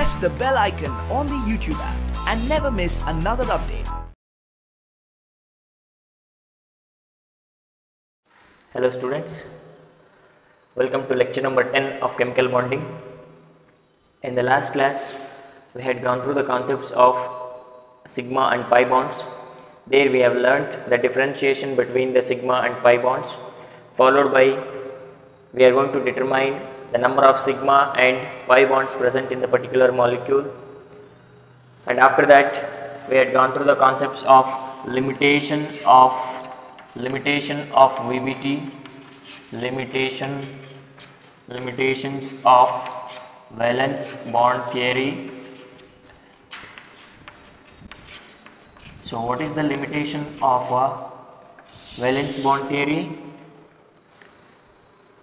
press the bell icon on the YouTube app and never miss another update. Hello students, welcome to lecture number 10 of chemical bonding. In the last class, we had gone through the concepts of sigma and pi bonds. There we have learnt the differentiation between the sigma and pi bonds, followed by we are going to determine the number of sigma and pi bonds present in the particular molecule, and after that we had gone through the concepts of limitation of VBT, limitations of valence bond theory. So what is the limitation of valence bond theory?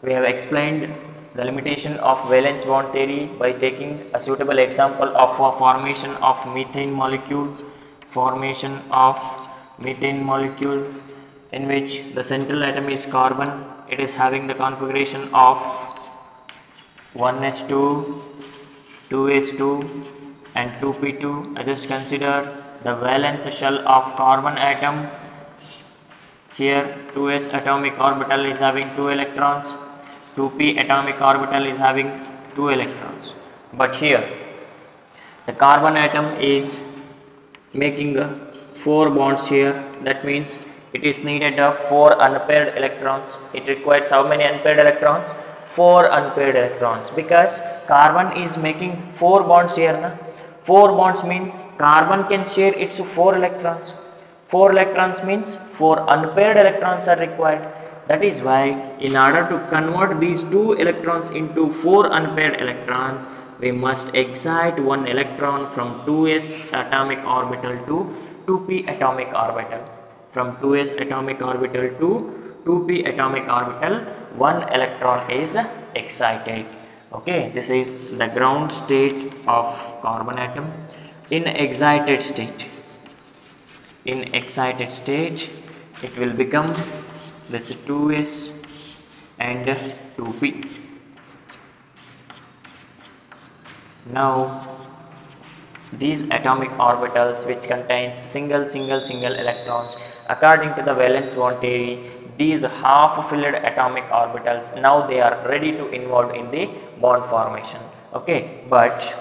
We have explained the limitation of valence bond theory by taking a suitable example of a formation of methane molecule, in which the central atom is carbon. It is having the configuration of 1s2, 2s2 and 2p2. Just consider the valence shell of carbon atom. Here 2s atomic orbital is having 2 electrons, 2p atomic orbital is having 2 electrons. But here the carbon atom is making 4 bonds here. That means it is needed of 4 unpaired electrons. It requires how many unpaired electrons? 4 unpaired electrons, because carbon is making 4 bonds here. 4 bonds means carbon can share its 4 electrons. 4 electrons means 4 unpaired electrons are required. That is why in order to convert these 2 electrons into 4 unpaired electrons, we must excite 1 electron from 2s atomic orbital to 2p atomic orbital. From 2s atomic orbital to 2p atomic orbital, 1 electron is excited. Okay, this is the ground state of carbon atom. In excited state, it will become this 2s and 2p. Now these atomic orbitals which contains single electrons, according to the valence bond theory, these half-filled atomic orbitals, now they are ready to involve in the bond formation. Okay, but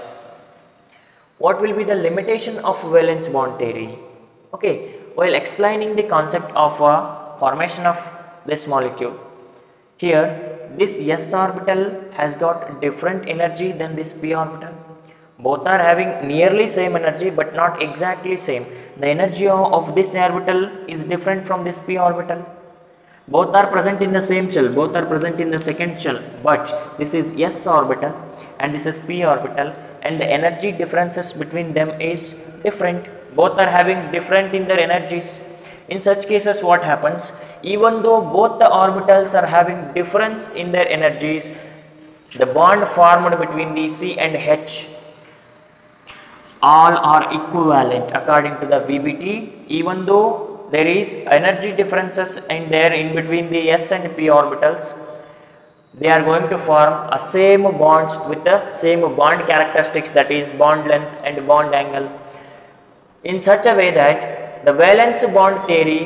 what will be the limitation of valence bond theory? Okay, while explaining the concept of formation of this molecule, here this s orbital has got different energy than this p orbital. Both are having nearly same energy but not exactly same. The energy of this orbital is different from this p orbital. Both are present in the same shell, both are present in the second shell, but this is s orbital and this is p orbital, and the energy differences between them is different. Both are having different in their energies. In such cases what happens? Even though both the orbitals are having difference in their energies, the bond formed between the C and H all are equivalent according to the VBT. Even though there is energy differences in between the s and p orbitals, they are going to form a same bonds with the same bond characteristics, that is bond length and bond angle, in such a way that the valence bond theory,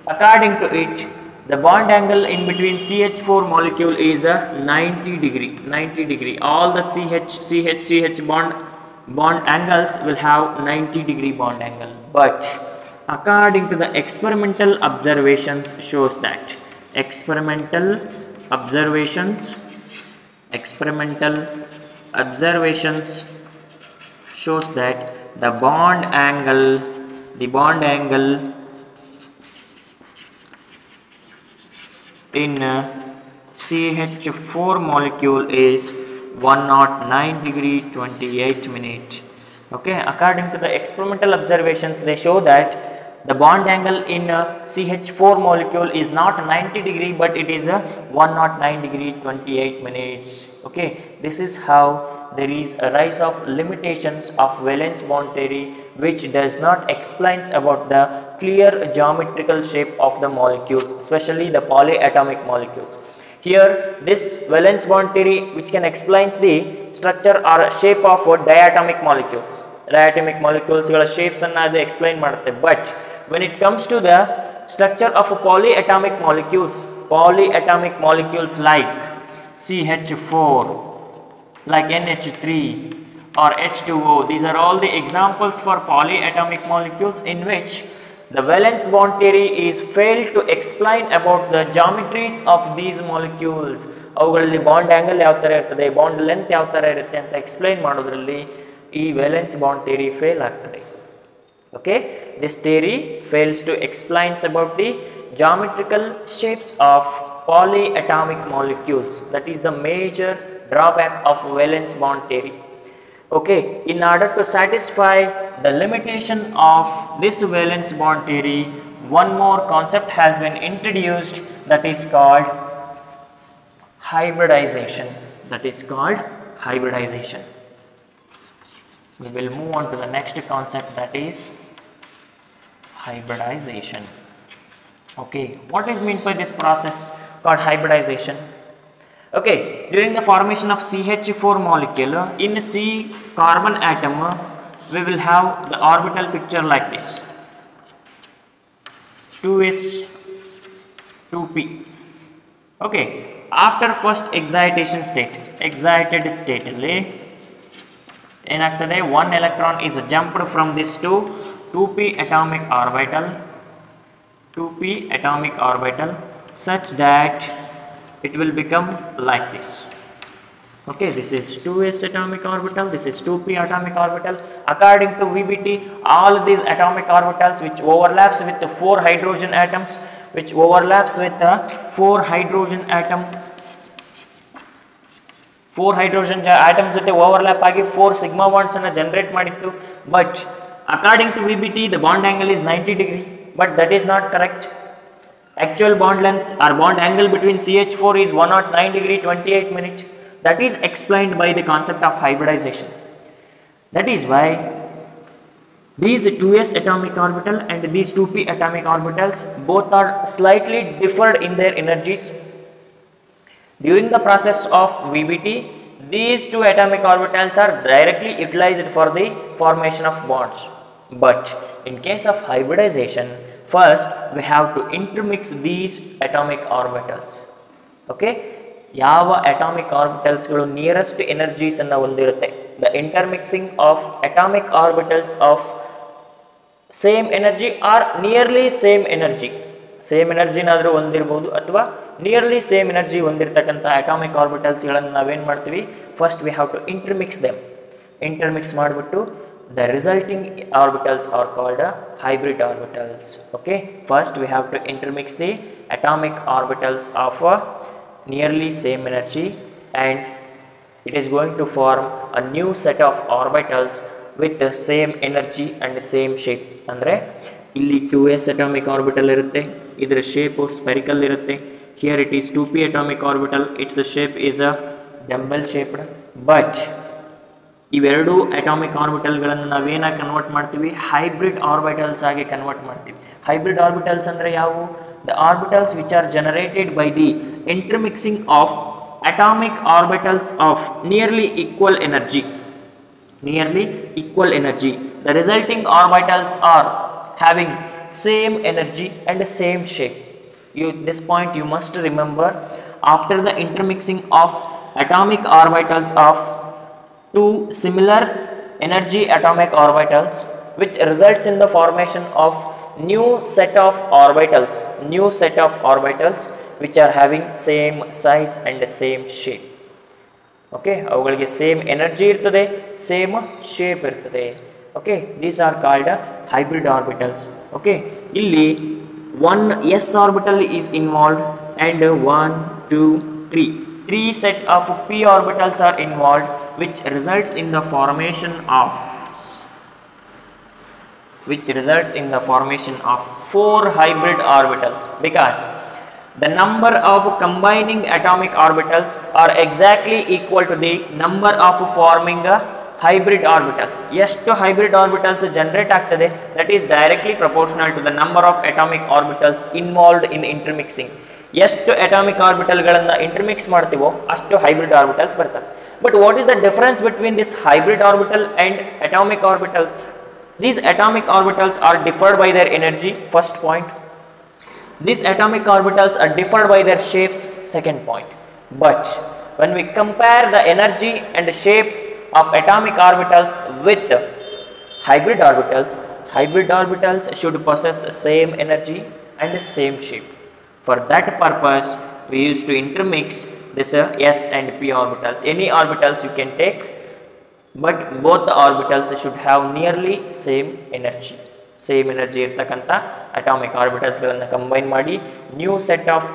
according to it, the bond angle in between CH4 molecule is a 90 degree. All the CH bond angles will have 90-degree bond angle. But according to the experimental observations shows that experimental observations shows that the bond angle in CH4 molecule is 109 degree 28 minutes. Okay, according to the experimental observations, they show that the bond angle in CH4 molecule is not 90 degree but it is 109 degree 28 minutes. Okay, this is how there is a rise of limitations of valence bond theory, which does not explains about the clear geometrical shape of the molecules, especially the polyatomic molecules. Here this valence bond theory which can explains the structure or shape of diatomic molecules. Diatomic molecules ಗಳ shapes ಅನ್ನು ಅದು explain ಮಾಡುತ್ತೆ. But when it comes to the structure of polyatomic molecules like CH4, like NH3 or H2O, these are all the examples for polyatomic molecules in which the valence bond theory is failed to explain about the geometries of these molecules. ಅವುಗಳಲ್ಲಿ bond angle ಯಾವ ಥರ ಇರ್ತದೆ, bond length ಯಾವ ಥರ ಇರುತ್ತೆ ಅಂತ explain ಮಾಡೋದ್ರಲ್ಲಿ ಈ ವ್ಯಾಲೆನ್ಸ್ ಬಾಂಡ್ ಥಿಯರಿ ಫೇಲ್ ಆಗ್ತದೆ. Okay, this theory fails to explain about the geometrical shapes of polyatomic molecules. That is the major drawback of valence bond theory. Okay, in order to satisfy the limitation of this valence bond theory, one more concept has been introduced, that is called hybridization. We will move on to the next concept, that is hybridization. Okay, what is meant by this process called hybridization? Okay, during the formation of CH4 molecule in C carbon atom, we will have the orbital picture like this: 2s 2p. Okay, after first excited state ಅಲ್ಲಿ ಏನಾಗ್ತದೆ, one electron is jumped from this to 2p atomic orbital such that it will become like this. Okay, this is 2s atomic orbital, this is 2p atomic orbital. According to VBT, all these atomic orbitals which overlaps with the 4 hydrogen atoms, atoms ಜೊತೆ overlap ಆಗಿ 4 sigma bonds ಅನ್ನು generate ಮಾಡಿತ್ತು. But according to VBT, the bond angle is 90 degree, but that is not correct. Actual bond length or bond angle between CH4 is 109 degree 28 minutes. That is explained by the concept of hybridization. That is why these 2s atomic orbital and these 2p atomic orbitals both are slightly differed in their energies. During the process of VBT, these 2 atomic orbitals are directly utilized for the formation of bonds. But in case of hybridization, first we have to intermix these atomic orbitals. Okay, ಯಾವ atomic orbitals ಗಳು nearest energies ಅನ್ನು ಹೊಂದಿರುತ್ತೆ, the intermixing of atomic orbitals of same energy or nearly same energy ನಾದರೂ ಹೊಂದಿರಬಹುದು ಅಥವಾ nearly same energy ಹೊಂದಿರತಕ್ಕಂಥ atomic ಆರ್ಬಿಟಲ್ಸ್ಗಳನ್ನು ನಾವೇನು ಮಾಡ್ತೀವಿ, first we have to ಇಂಟರ್ಮಿಕ್ಸ್ ಮಾಡಿಬಿಟ್ಟು the resulting orbitals are called hybrid orbitals. Okay, first we have to intermix the atomic orbitals of nearly same energy and it is going to form a new set of orbitals with the same energy and same shape. ಅಂದರೆ ಇಲ್ಲಿ 2s atomic orbital ಇರುತ್ತೆ, ಇದರ shape spherical ಇರುತ್ತೆ. Here it is 2p atomic orbital, its shape is a dumbbell shaped. But ಇವೆರಡು atomic ಆರ್ಬಿಟಲ್ಗಳನ್ನು ನಾವೇನಾಗಿ convert ಮಾಡ್ತೀವಿ, hybrid orbitals ಆಗಿ ಕನ್ವರ್ಟ್ ಮಾಡ್ತೀವಿ. ಹೈಬ್ರಿಡ್ ಆರ್ಬಿಟಲ್ಸ್ ಅಂದರೆ ಯಾವುವು? The orbitals which are generated by the intermixing of atomic orbitals of nearly equal energy. The resulting orbitals are having same energy and same shape. This point you must remember. After the intermixing of atomic orbitals of 2 similar energy atomic orbitals, which results in the formation of new set of orbitals which are having same size and same shape. Okay, ಅವುಗಳಿಗೆ same energy ಇರ್ತದೆ, same shape ಇರ್ತದೆ. Okay, these are called hybrid orbitals. Okay, ಇಲ್ಲಿ 1 s orbital is involved and 1 2 3 set of p orbitals are involved, which results in the formation of 4 hybrid orbitals, because the number of combining atomic orbitals are exactly equal to the number of forming hybrid orbitals. ಎಷ್ಟು hybrid orbitals generate ಆಗ್ತದೆ, that is directly proportional to the number of atomic orbitals involved in intermixing. ಎಷ್ಟು atomic ಆರ್ಬಿಟಲ್ಗಳನ್ನು ಇಂಟರ್ಮಿಕ್ಸ್ ಮಾಡ್ತೀವೋ ಅಷ್ಟು hybrid orbitals ಬರ್ತವೆ. But what is the difference between this hybrid orbital and atomic orbitals? These atomic orbitals are differed by their energy, first point. These atomic orbitals are differed by their shapes, second point. But when we compare the energy and the shape of atomic orbitals with hybrid orbitals should possess same energy and same shape. For that purpose, we used to intermix this s and p orbitals. Any orbitals you can take, but both the orbitals should have nearly same energy. Same energy ಇರ್ತಕ್ಕಂಥ atomic ಆರ್ಬಿಟಲ್ಸ್ಗಳನ್ನು combine ಮಾಡಿ new set of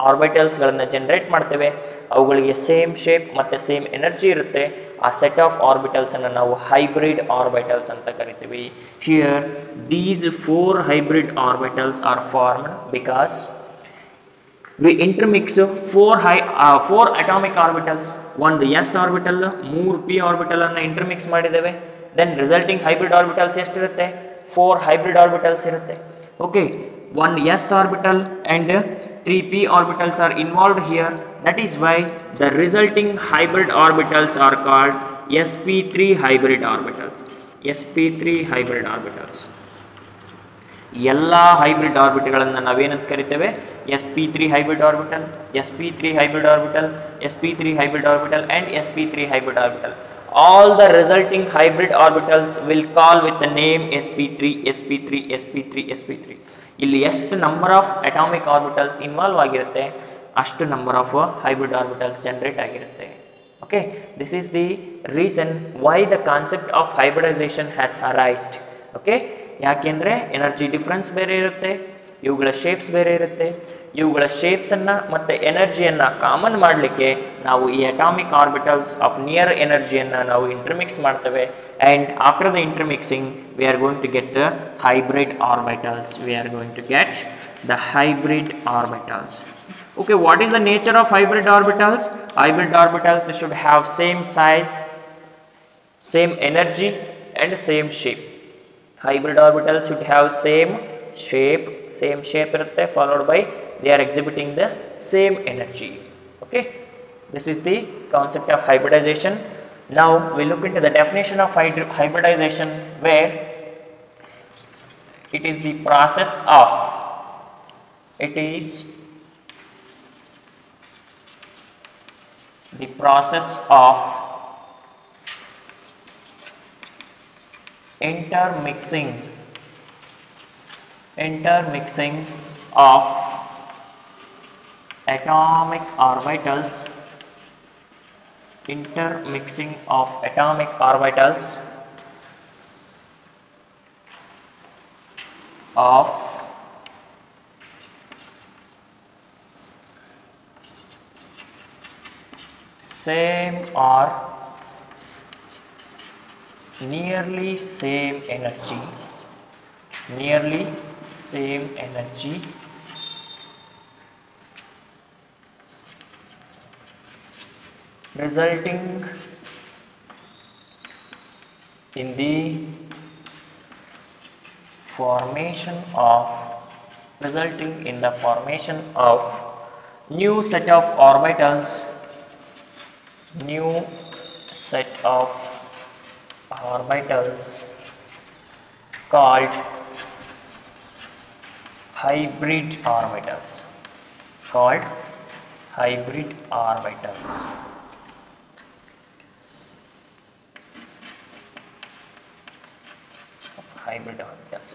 ಆರ್ಬಿಟಲ್ಸ್ಗಳನ್ನು generate ಮಾಡ್ತೇವೆ. ಅವುಗಳಿಗೆ same shape ಮತ್ತು same energy ಇರುತ್ತೆ. ಆ set of ಆರ್ಬಿಟಲ್ಸನ್ನು ನಾವು hybrid orbitals ಅಂತ ಕರಿತೀವಿ. Here these 4 hybrid orbitals R formed because we intermix 4 atomic orbitals, ಒಂದು s orbital 3 p orbital ಅನ್ನು intermix ಮಾಡಿದ್ದೇವೆ. then resulting hybrid orbitals ಎಷ್ಟಿರುತ್ತೆ? 4 hybrid orbitals ಇರುತ್ತೆ. okay, one s orbital and 3 p orbitals are involved here. that is why the resulting hybrid orbitals are called sp3 hybrid orbitals. sp3 hybrid orbitals. ಎಲ್ಲ hybrid ಆರ್ಬಿಟ್ಗಳನ್ನು ನಾವೇನಂತ ಕರಿತೇವೆ? sp3 hybrid orbital, sp3 hybrid orbital, sp3 hybrid orbital and sp3 hybrid orbital. All the resulting hybrid orbitals will call with the name sp3, sp3, sp3, sp3. ಇಲ್ಲಿ ಎಷ್ಟು number of atomic orbitals involve ಆಗಿರುತ್ತೆ ಅಷ್ಟು number of hybrid orbitals generate ಆಗಿರುತ್ತೆ. Okay, this is the reason why the concept of hybridization has arised. Okay, ಯಾಕೆಂದರೆ energy difference ಬೇರೆ ಇರುತ್ತೆ, ಇವುಗಳ shapes ಬೇರೆ ಇರುತ್ತೆ. ಇವುಗಳ ಶೇಪ್ಸನ್ನು ಮತ್ತು ಎನರ್ಜಿಯನ್ನು ಕಾಮನ್ ಮಾಡಲಿಕ್ಕೆ ನಾವು ಈ ಅಟಾಮಿಕ್ ಆರ್ಬಿಟಲ್ಸ್ ಆಫ್ ನಿಯರ್ ಎನರ್ಜಿಯನ್ನು ನಾವು ಇಂಟರ್ಮಿಕ್ಸ್ ಮಾಡ್ತೇವೆ. And after the intermixing we are going to get the hybrid orbitals. Okay, what is the nature of hybrid orbitals? Hybrid orbitals should have same size, same energy and same shape. Hybrid orbitals should have same shape irutte, followed by they are exhibiting the same energy. Okay, this is the concept of hybridization. Now we look into the definition of hybridization, where it is the process of intermixing of atomic orbitals of same or nearly same energy, resulting in the formation of new set of orbitals called hybrid orbitals.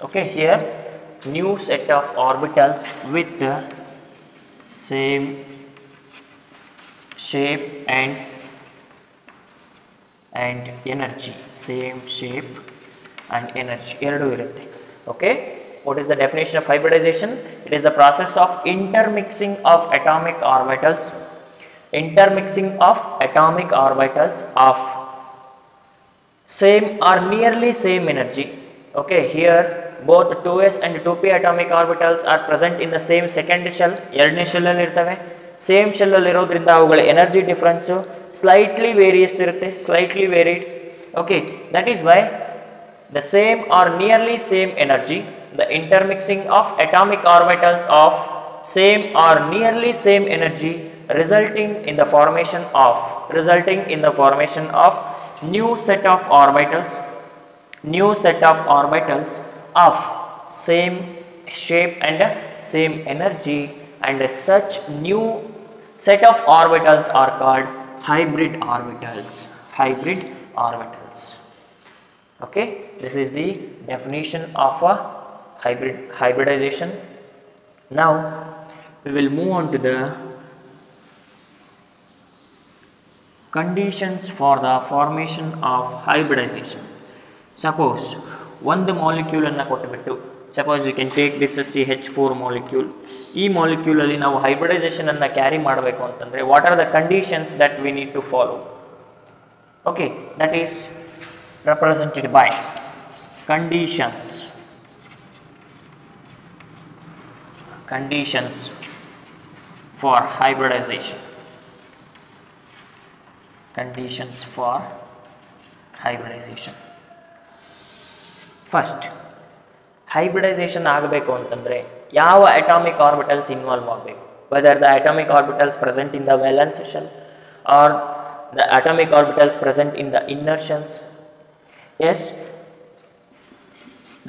Okay, here new set of orbitals with the same shape and energy, ಎರಡು ಇರುತ್ತೆ. Okay, what is the definition of hybridization? It is the process of intermixing of atomic orbitals of same or nearly same energy. Okay, here both 2s and 2p atomic orbitals are present in the same second shell. ಎರಡನೇ shell ಅಲ್ಲಿ ಇರ್ತವೆ. Same shell ಅಲ್ಲಿ ಇರೋದ್ರಿಂದ ಅವುಗಳ energy difference slightly various ಇರುತ್ತೆ, slightly varied. Okay, that is why the same or nearly same energy, the intermixing of atomic orbitals of same or nearly same energy, resulting in the formation of new set of orbitals of same shape and same energy, and such new set of orbitals are called hybrid orbitals. Okay, this is the definition of a hybridization. Now we will move on to the conditions for the formation of hybridization. Suppose ಒಂದು molecule ಅನ್ನು ಕೊಟ್ಟುಬಿಟ್ಟು, suppose you can take this CH4 molecule. ಈ ಮಾಲಿಕ್ಯೂಲಲ್ಲಿ ನಾವು hybridization ಅನ್ನು carry ಮಾಡಬೇಕು ಅಂತಂದರೆ what are the conditions that we need to follow? Okay, that is represented by conditions for hybridization. First, hybridization ಆಗಬೇಕು ಅಂತಂದರೆ ಯಾವ ಅಟಾಮಿಕ್ ಆರ್ಬಿಟಲ್ಸ್ ಇನ್ವಾಲ್ವ್ ಆಗಬೇಕು, whether the atomic orbitals present in the valence shell or the atomic orbitals present in the inner shells. Yes,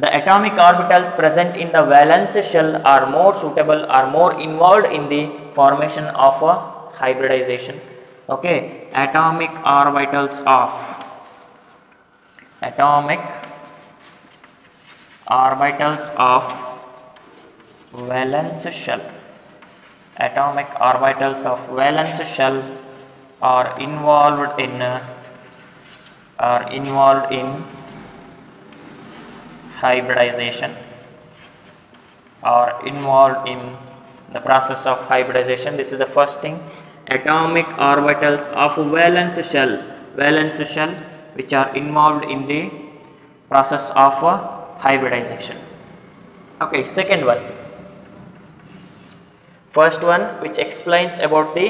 the atomic orbitals present in the valence shell are more suitable or more involved in the formation of a hybridization. Okay, atomic orbitals of valence shell. Atomic orbitals of valence shell are involved in hybridization, or involved in the process of hybridization. This is the first thing. Atomic orbitals of valence shell which are involved in the process of hybridization. Okay, second one. First one, which explains about the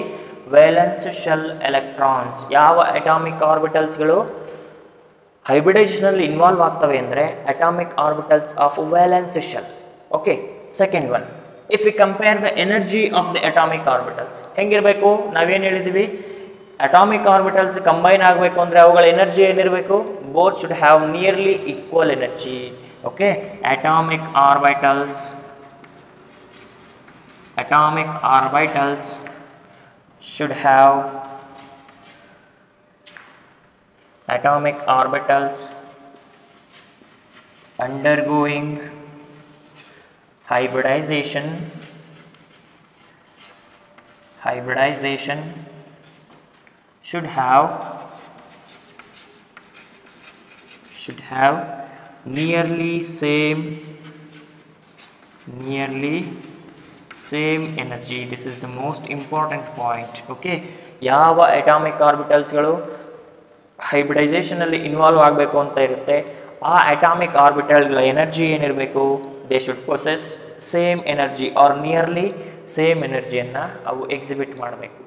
valence shell electrons. ಯಾವ atomic ಆರ್ಬಿಟಲ್ಸ್ಗಳು ಹೈಬ್ರಿಡೈಸೇಷನಲ್ಲಿ involve ಆಗ್ತವೆ ಅಂದರೆ atomic orbitals of valence shell. Okay, second one, if we compare the energy of the atomic orbitals ಹೆಂಗಿರಬೇಕು? ನಾವೇನು ಹೇಳಿದ್ವಿ, atomic orbitals combine ಆಗಬೇಕು ಅಂದರೆ ಅವುಗಳ ಎನರ್ಜಿ ಏನಿರಬೇಕು? Both should have nearly equal energy. Okay, atomic orbitals should have undergoing hybridization should have nearly same energy. This is the most important point. Okay, ಯಾವ atomic ಆರ್ಬಿಟಲ್ಸ್ಗಳು ಹೈಬ್ರಿಡೈಸೇಷನಲ್ಲಿ ಇನ್ವಾಲ್ವ್ ಆಗಬೇಕು ಅಂತ ಇರುತ್ತೆ ಆ ಅಟಾಮಿಕ್ ಆರ್ಬಿಟಲ್ಗಳ ಎನರ್ಜಿ ಏನಿರಬೇಕು? They should possess same energy or nearly same ಎನರ್ಜಿಯನ್ನು ಅವು ಎಕ್ಸಿಬಿಟ್ ಮಾಡಬೇಕು.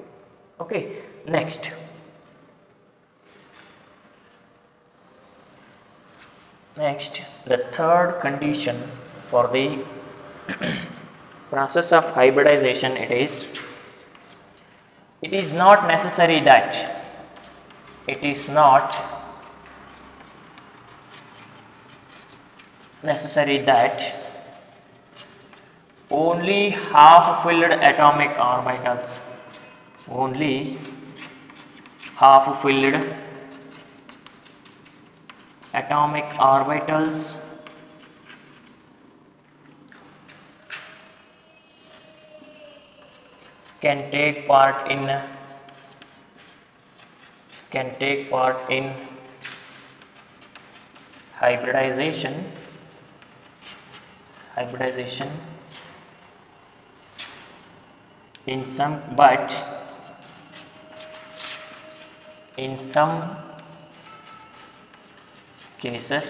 Okay, next the third condition for the process of hybridization, it is not necessary that only half filled atomic orbitals can take part in hybridization in some cases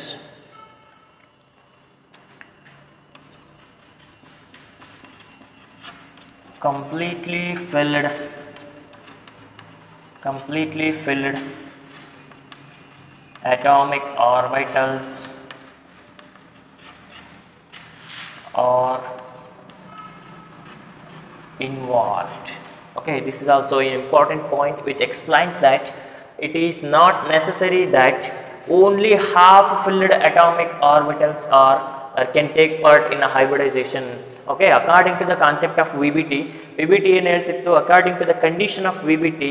completely filled atomic orbitals or involved. Okay, this is also an important point which explains that it is not necessary that only half filled atomic orbitals are can take part in a hybridization. Okay, according to the concept of VBT ಏನು ಹೇಳ್ತಿತ್ತು, according to the condition of VBT,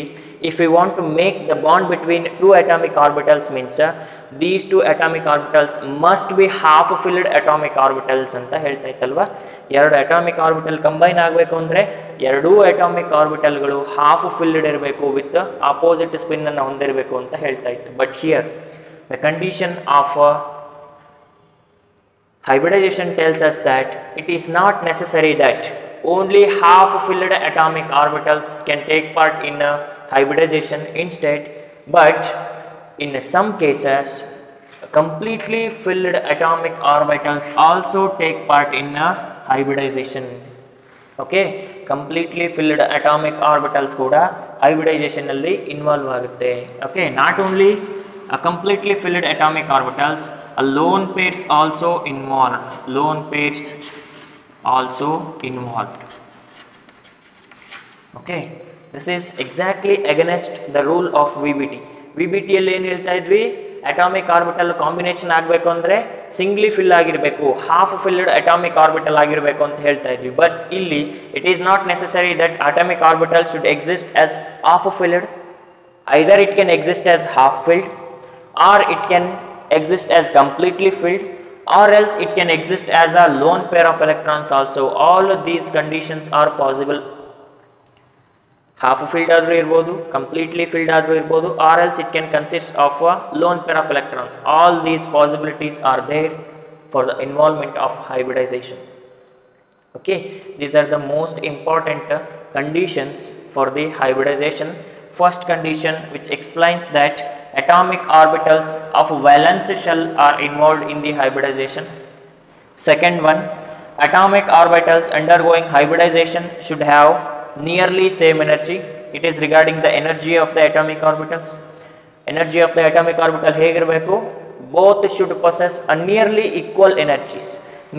if we want to make the bond between two atomic orbitals means these two atomic orbitals must be half filled atomic orbitals ಅಂತ ಹೇಳ್ತಾ ಇತ್ತಲ್ವಾ. ಎರಡು atomic orbital combine ಆಗಬೇಕು ಅಂದರೆ ಎರಡೂ atomic ಆರ್ಬಿಟಲ್ಗಳು half filled ಇರಬೇಕು with opposite spin ಅನ್ನು ಹೊಂದಿರಬೇಕು ಅಂತ ಹೇಳ್ತಾ ಇತ್ತು. But here the condition of hybridization tells us that it is not necessary that only half filled atomic orbitals can take part in hybridization instead, but in some cases completely filled atomic orbitals also take part in hybridization. Okay, completely filled atomic orbitals kuda hybridization alli involve agutte. Okay, not only a completely filled atomic orbitals, a lone pairs also involved. Lone pairs also involved. Okay, this is exactly against the rule of VBT. VBT alli ಏನು ಹೇಳ್ತಾ ಇದ್ವಿ, atomic orbital combination ಆಗಬೇಕು ಅಂದರೆ ಸಿಂಗ್ಲಿ fill ಆಗಿರಬೇಕು, half filled atomic orbital ಆಗಿರಬೇಕು ಅಂತ ಹೇಳ್ತಾ ಇದ್ವಿ. ಬಟ್ ಇಲ್ಲಿ it is not necessary that atomic orbital should exist as half filled. Either it can exist as half filled, or it can exist as completely filled, or else it can exist as a lone pair of electrons also. All of these conditions are possible. Half filled adru irbodu, completely filled adru irbodu, or else it can consist of a lone pair of electrons. All these possibilities are there for the involvement of hybridization. Okay, these are the most important conditions for the hybridization. First condition which explains that atomic orbitals of valence shell are involved in the hybridization. Second one, atomic orbitals undergoing hybridization should have nearly same energy. It is regarding the energy of the atomic orbitals. Energy of the atomic orbital ಹೇಗಿರಬೇಕು, both should possess a nearly equal energies.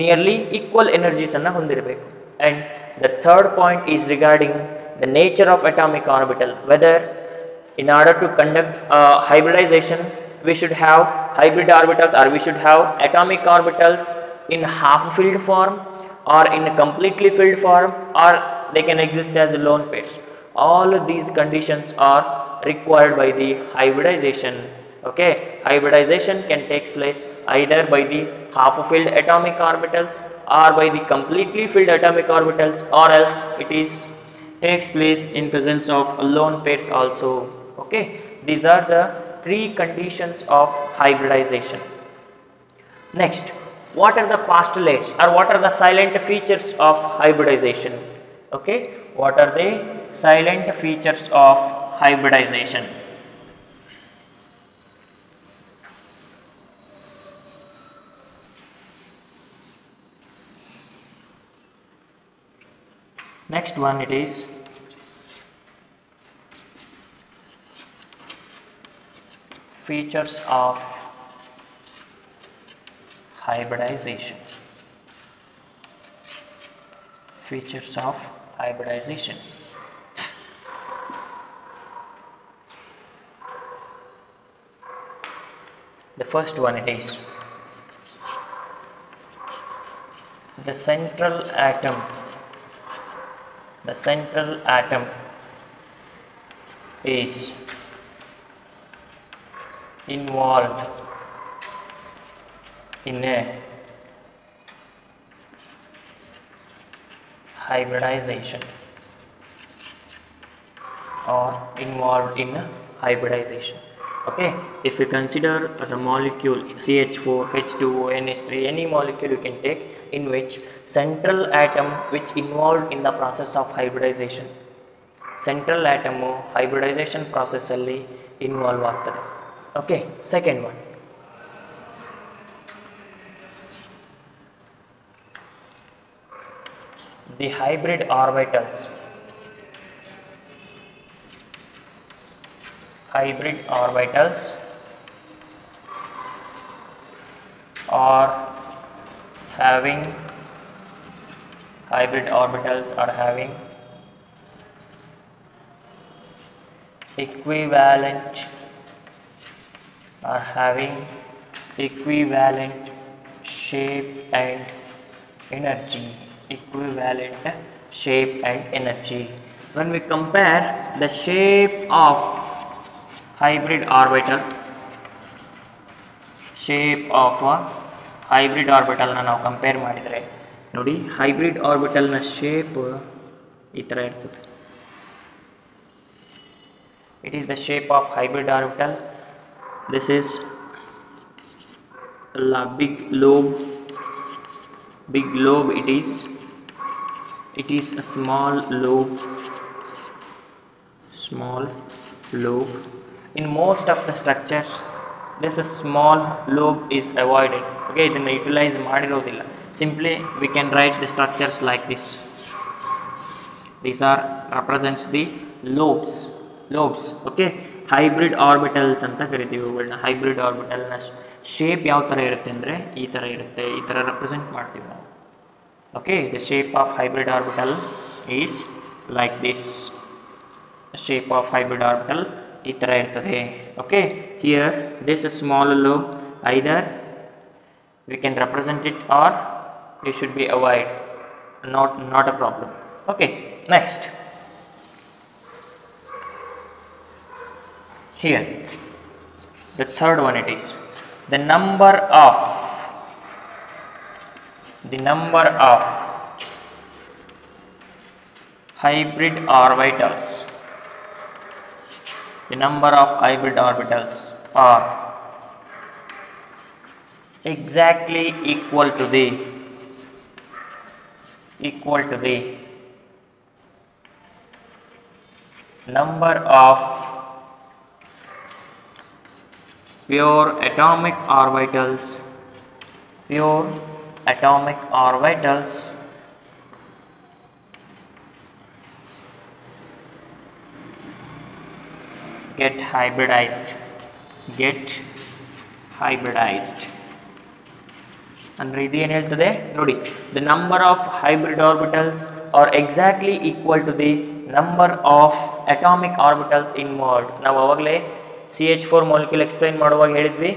Nearly equal energies ಅನ್ನು ಹೊಂದಿರಬೇಕು. And the third point is regarding the nature of atomic orbital, whether in order to conduct hybridization we should have hybrid orbitals, or we should have atomic orbitals in half filled form or in a completely filled form, or they can exist as lone pairs. All of these conditions are required by the hybridization. Okay, hybridization can take place either by the half filled atomic orbitals or by the completely filled atomic orbitals, or else it is takes place in presence of lone pairs also. Okay, these are the three conditions of hybridization. Next, what are the postulates or what are the silent features of hybridization? Okay, what are the silent features of hybridization? Next one, it is features of hybridization. Features of hybridization. The first one, it is the central atom. The central atom is involved in a hybridization or involved in hybridization. Okay, if you consider the molecule CH4, H2O, NH3, any molecule you can take in which central atom which involved in the process of hybridization, central atom hybridization process alli involve ಆಗ್ತದೆ. Okay, second one, the hybrid orbitals. Hybrid orbitals are having equivalent or having equivalent shape and energy. Equivalent shape and energy. When we compare the shape of hybrid orbital, shape of a hybrid orbital na ನಾವು compare ಮಾಡಿದರೆ ನೋಡಿ, hybrid orbital ನ shape ಈ ತರ ಇರ್ತದೆ. It is the shape of hybrid orbital. This is big lobe. Big lobe it is. It is a small lobe. Small lobe. In most of the structures, this small lobe is avoided. Okay, ಇದನ್ನು utilise ಮಾಡಿರೋದಿಲ್ಲ. Simply we can write the structures like this. These are represents the lobes. Okay, hybrid orbitals ಅಂತ ಕರಿತೀವಿ ಇವುಗಳನ್ನ. Hybrid orbital ನ shape ಯಾವ ತರ ಇರುತ್ತೆ ಅಂದ್ರೆ ಈ ತರ ಇರುತ್ತೆ, ಈ ತರ ರೆಪ್ರೆಸೆಂಟ್ ಮಾಡ್ತೀವಿ ನಾವು. Okay, the shape of hybrid orbital is like this. Shape of hybrid orbital ಈ ತರ ಇರ್ತದೆ. Okay, here this small lobe, either we can represent it or you should be avoid, not a problem. Okay, next. Here the third one, it is the number of hybrid orbitals. The number of hybrid orbitals are exactly equal to the number of pure atomic orbitals get hybridized. ಅಂದ್ರೆ ಇದು ಏನು ಹೇಳ್ತದೆ ನೋಡಿ, the number of hybrid orbitals are exactly equal to the number of atomic orbitals involved. ನಾವು ಅವಾಗಲೇ CH4 molecule explain ಮಾಡುವಾಗ ಹೇಳಿದ್ವಿ,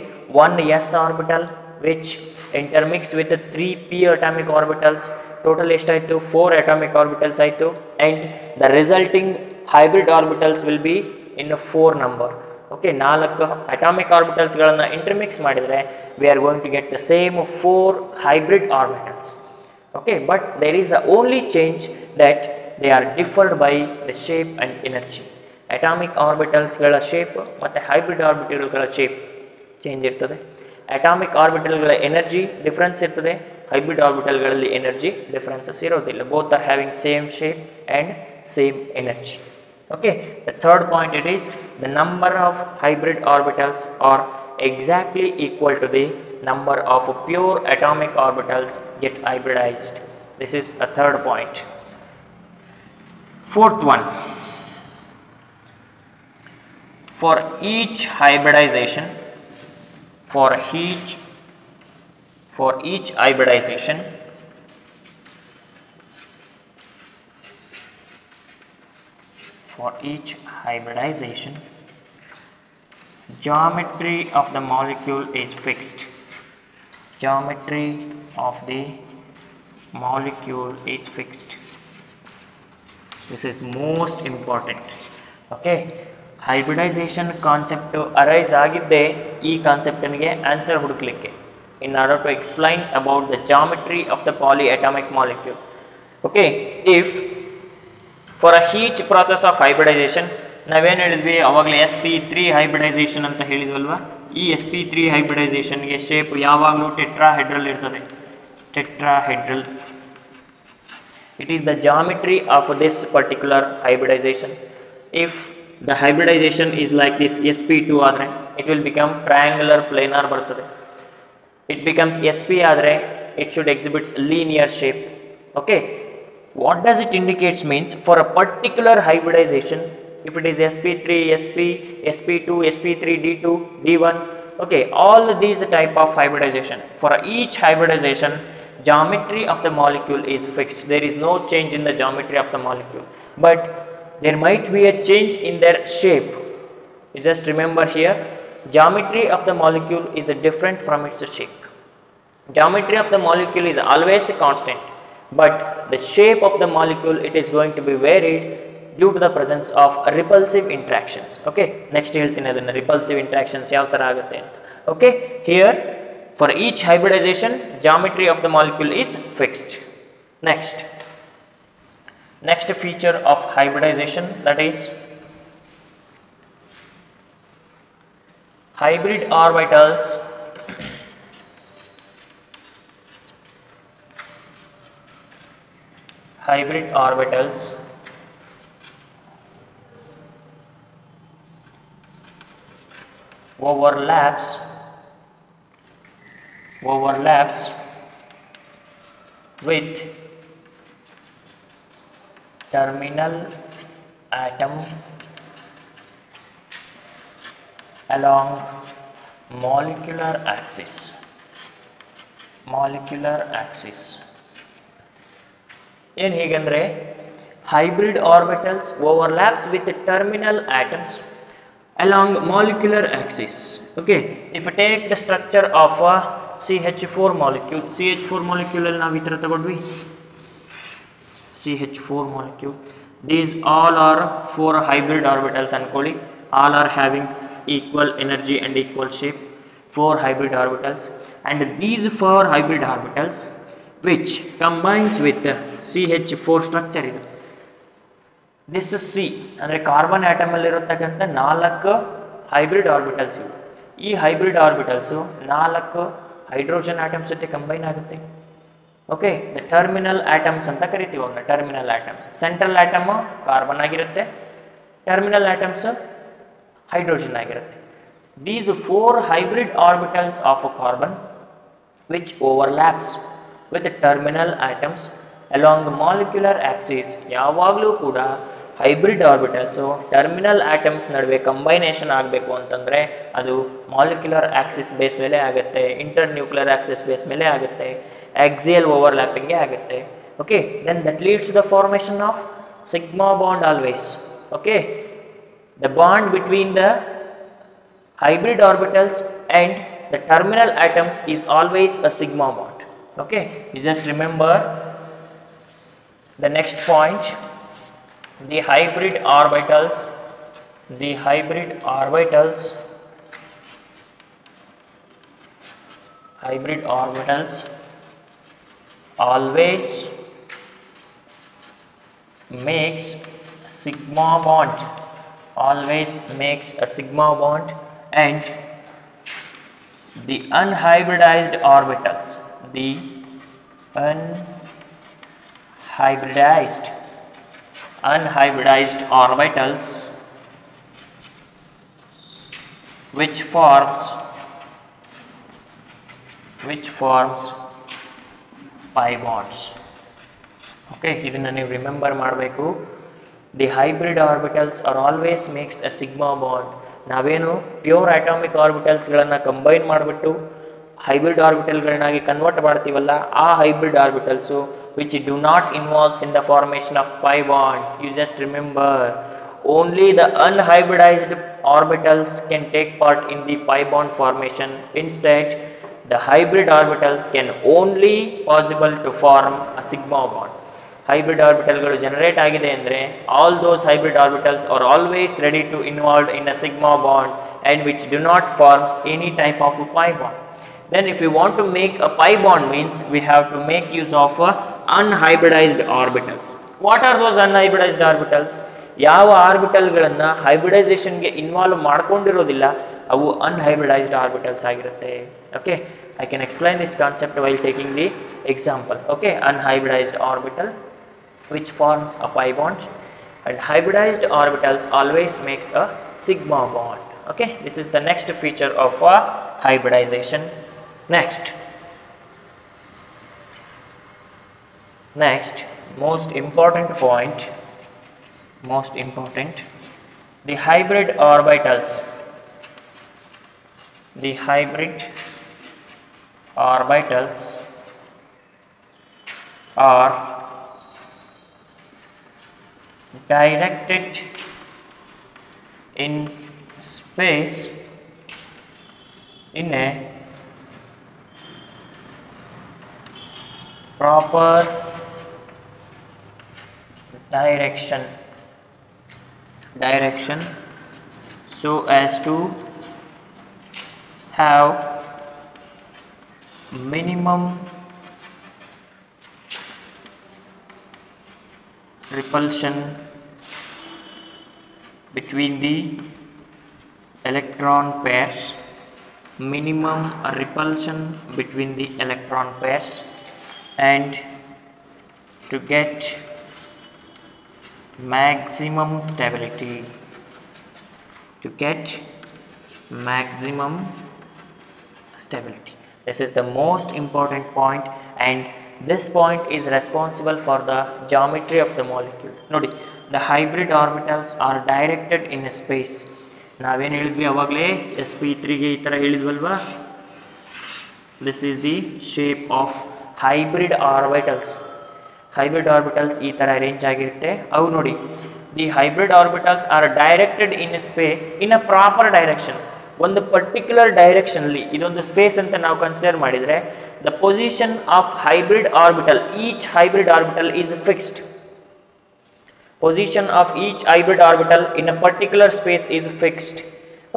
1 s orbital which intermix with 3 p atomic orbitals, total ಎಷ್ಟಾಯಿತು 4 atomic orbitals ಆಯಿತು, and the resulting hybrid orbitals will be in a 4 number. Okay, 4 atomic orbitals ಗಳನ್ನ intermix ಮಾಡಿದರೆ we are going to get the same 4 hybrid orbitals. Okay, but there is a only change that they are differed by the shape and energy. Atomic orbitals ಗಳ shape ಮತ್ತೆ hybrid orbital ಗಳ shape change ಇರ್ತದೆ. Atomic orbital ಗಳ energy difference ಇರ್ತದೆ, hybrid orbital ಗಳಲ್ಲಿ energy differences ಇರೋದಿಲ್ಲ. Both are having same shape and same energy. Okay, the third point, it is the number of hybrid orbitals are exactly equal to the number of pure atomic orbitals get hybridized. This is a third point. Fourth one, for each hybridization for each hybridization geometry of the molecule is fixed. Geometry of the molecule is fixed. This is most important. Okay, hybridization concept arise agidde ee concept nige answer huduklikke in order to explain about the geometry of the polyatomic molecule. Okay, if for a each process of hybridization ನಾವೇನು ಹೇಳಿದ್ವಿ ಅವಾಗಲೇ sp3 hybridization ಅಂತ ಹೇಳಿದ್ವಲ್ವಾ, ಈ sp3 hybridization ಗೆ shape ಯಾವಾಗಲೂ tetrahedral ಇರ್ತದೆ. Tetrahedral, it is the geometry of this particular hybridization. If the hybridization is like this sp2 ಆದರೆ it will become triangular planar ಬರ್ತದೆ. It becomes sp ಆದರೆ it should exhibits linear shape. Okay, what does it indicates means for a particular hybridization, if it is sp3, sp, sp2, sp3, d2, d1, okay, all these type of hybridization, for each hybridization geometry of the molecule is fixed. There is no change in the geometry of the molecule, but there might be a change in their shape. You just remember here, geometry of the molecule is different from its shape. Geometry of the molecule is always a constant, but the shape of the molecule, it is going to be varied due to the presence of repulsive interactions. Okay, next ಹೇಳ್ತೀನಿ ಅದನ್ನ repulsive interactions ಯಾವ ತರ ಆಗುತ್ತೆ ಅಂತ. Okay, here for each hybridization, geometry of the molecule is fixed. Next feature of hybridization, that is hybrid orbitals overlaps with terminal atom along molecular axis. ಏನು ಹೀಗಂದ್ರೆ hybrid orbitals overlaps with the terminal atoms along molecular axis. Okay, if you take the structure of a CH4 molecule, ಅಲ್ಲಿ ನಾವು ಈ ತರ ತಗೊಂಡ್ವಿ, CH4 molecule, these all are 4 hybrid orbitals ಅನ್ಕೊಳ್ಳಿ, all are having equal energy and equal shape, 4 hybrid orbitals, and these 4 hybrid orbitals which combines with the CH4 structure ಇದು. This is C ಅಂದರೆ carbon atom ಅಲ್ಲಿ ಇರತಕ್ಕಂಥ 4 hybrid orbitals ಇವು. ಈ hybrid orbitals 4 hydrogen atoms ಜೊತೆ combine ಆಗುತ್ತೆ. Okay, the terminal atoms ಅಂತ ಕರಿತೀವಿ ಅವನ್ನ. Terminal atoms, central atom carbon ಆಗಿರುತ್ತೆ, ಟರ್ಮಿನಲ್ ಆಟಮ್ಸ್ ಹೈಡ್ರೋಜನ್ ಆಗಿರುತ್ತೆ. These 4 hybrid orbitals of a carbon which overlaps with the terminal atoms along the molecular axis, ಯಾವಾಗಲೂ ಕೂಡ hybrid orbitals terminal atoms ನಡುವೆ ಕಂಬೈನೇಷನ್ ಆಗಬೇಕು ಅಂತಂದರೆ ಅದು ಮಾಲಿಕ್ಯುಲರ್ ಆಕ್ಸಿಸ್ ಬೇಸ್ ಮೇಲೆ ಆಗುತ್ತೆ, ಇಂಟರ್ ನ್ಯೂಕ್ಲಿಯರ್ ಆಕ್ಸಿಸ್ ಬೇಸ್ ಮೇಲೆ ಆಗುತ್ತೆ, ಆಕ್ಸಿಯಲ್ ಓವರ್ಲ್ಯಾಪಿಂಗೇ ಆಗುತ್ತೆ. Okay, then that leads the formation of sigma bond always. Okay, the bond between the hybrid orbitals and the terminal atoms is always a sigma bond. Okay, you just remember the next point, the hybrid orbitals always makes sigma bond, and the unhybridized orbitals which forms pi bonds. Okay, ಇದನ್ನ ನೀವು remember ಮಾಡಬೇಕು. The hybrid orbitals are always makes a sigma bond. ನಾವೇನು pure atomic ಆರ್ಬಿಟಲ್ಸ್ಗಳನ್ನು combine ಮಾಡಿಬಿಟ್ಟು hybrid ಆರ್ಬಿಟಲ್ಗಳನ್ನಾಗಿ convert ಮಾಡ್ತೀವಲ್ಲ, ಆ hybrid orbitals which do not involves in the formation of pi bond. You just remember, only the unhybridized orbitals can take part in the pi bond formation. Instead, the hybrid orbitals can only possible to form a sigma bond. Hybrid orbitalಗಳು generate ಆಗಿದೆ ಅಂದರೆ all those hybrid orbitals are always ready to involved in a sigma bond and which do not forms any type of a pi bond. Then if you want to make a pi bond means we have to make use of unhybridized orbitals. What are those unhybridized orbitals? ಯಾವ ಆರ್ಬಿಟಲ್ಗಳನ್ನು ಹೈಬ್ರಿಡೈಸೇಷನ್ಗೆ involve ಮಾಡ್ಕೊಂಡಿರೋದಿಲ್ಲ ಅವು unhybridized orbitals ಆಗಿರುತ್ತೆ. Okay, I can explain this concept while taking the example. Okay, unhybridized orbital which forms a pi bond, and hybridized orbitals always makes a sigma bond. Okay, this is the next feature of hybridization. Next, most important point, the hybrid orbitals are directed in space in a proper direction so as to have minimum repulsion between the electron pairs, and to get maximum stability. This is the most important point, and this point is responsible for the geometry of the molecule. Nodi, the hybrid orbitals are directed in space. ನಾವೇನು ಹೇಳಿದ್ವಿ ಅವಾಗಲೇ sp3ಗೆ ಈ ಥರ ಹೇಳಿದ್ವಲ್ವಾ. This is the shape of hybrid orbitals. ಈ ಥರ arrange ಆಗಿರುತ್ತೆ. ಅವು ನೋಡಿ, the hybrid orbitals are directed in space in a proper direction. ಒಂದು ಪರ್ಟಿಕ್ಯುಲರ್ ಡೈರೆಕ್ಷನಲ್ಲಿ ಇದೊಂದು ಸ್ಪೇಸ್ ಅಂತ ನಾವು ಕನ್ಸಿಡರ್ ಮಾಡಿದರೆ, the position of hybrid orbital, each hybrid orbital is fixed. Position of each hybrid orbital in a particular space is fixed.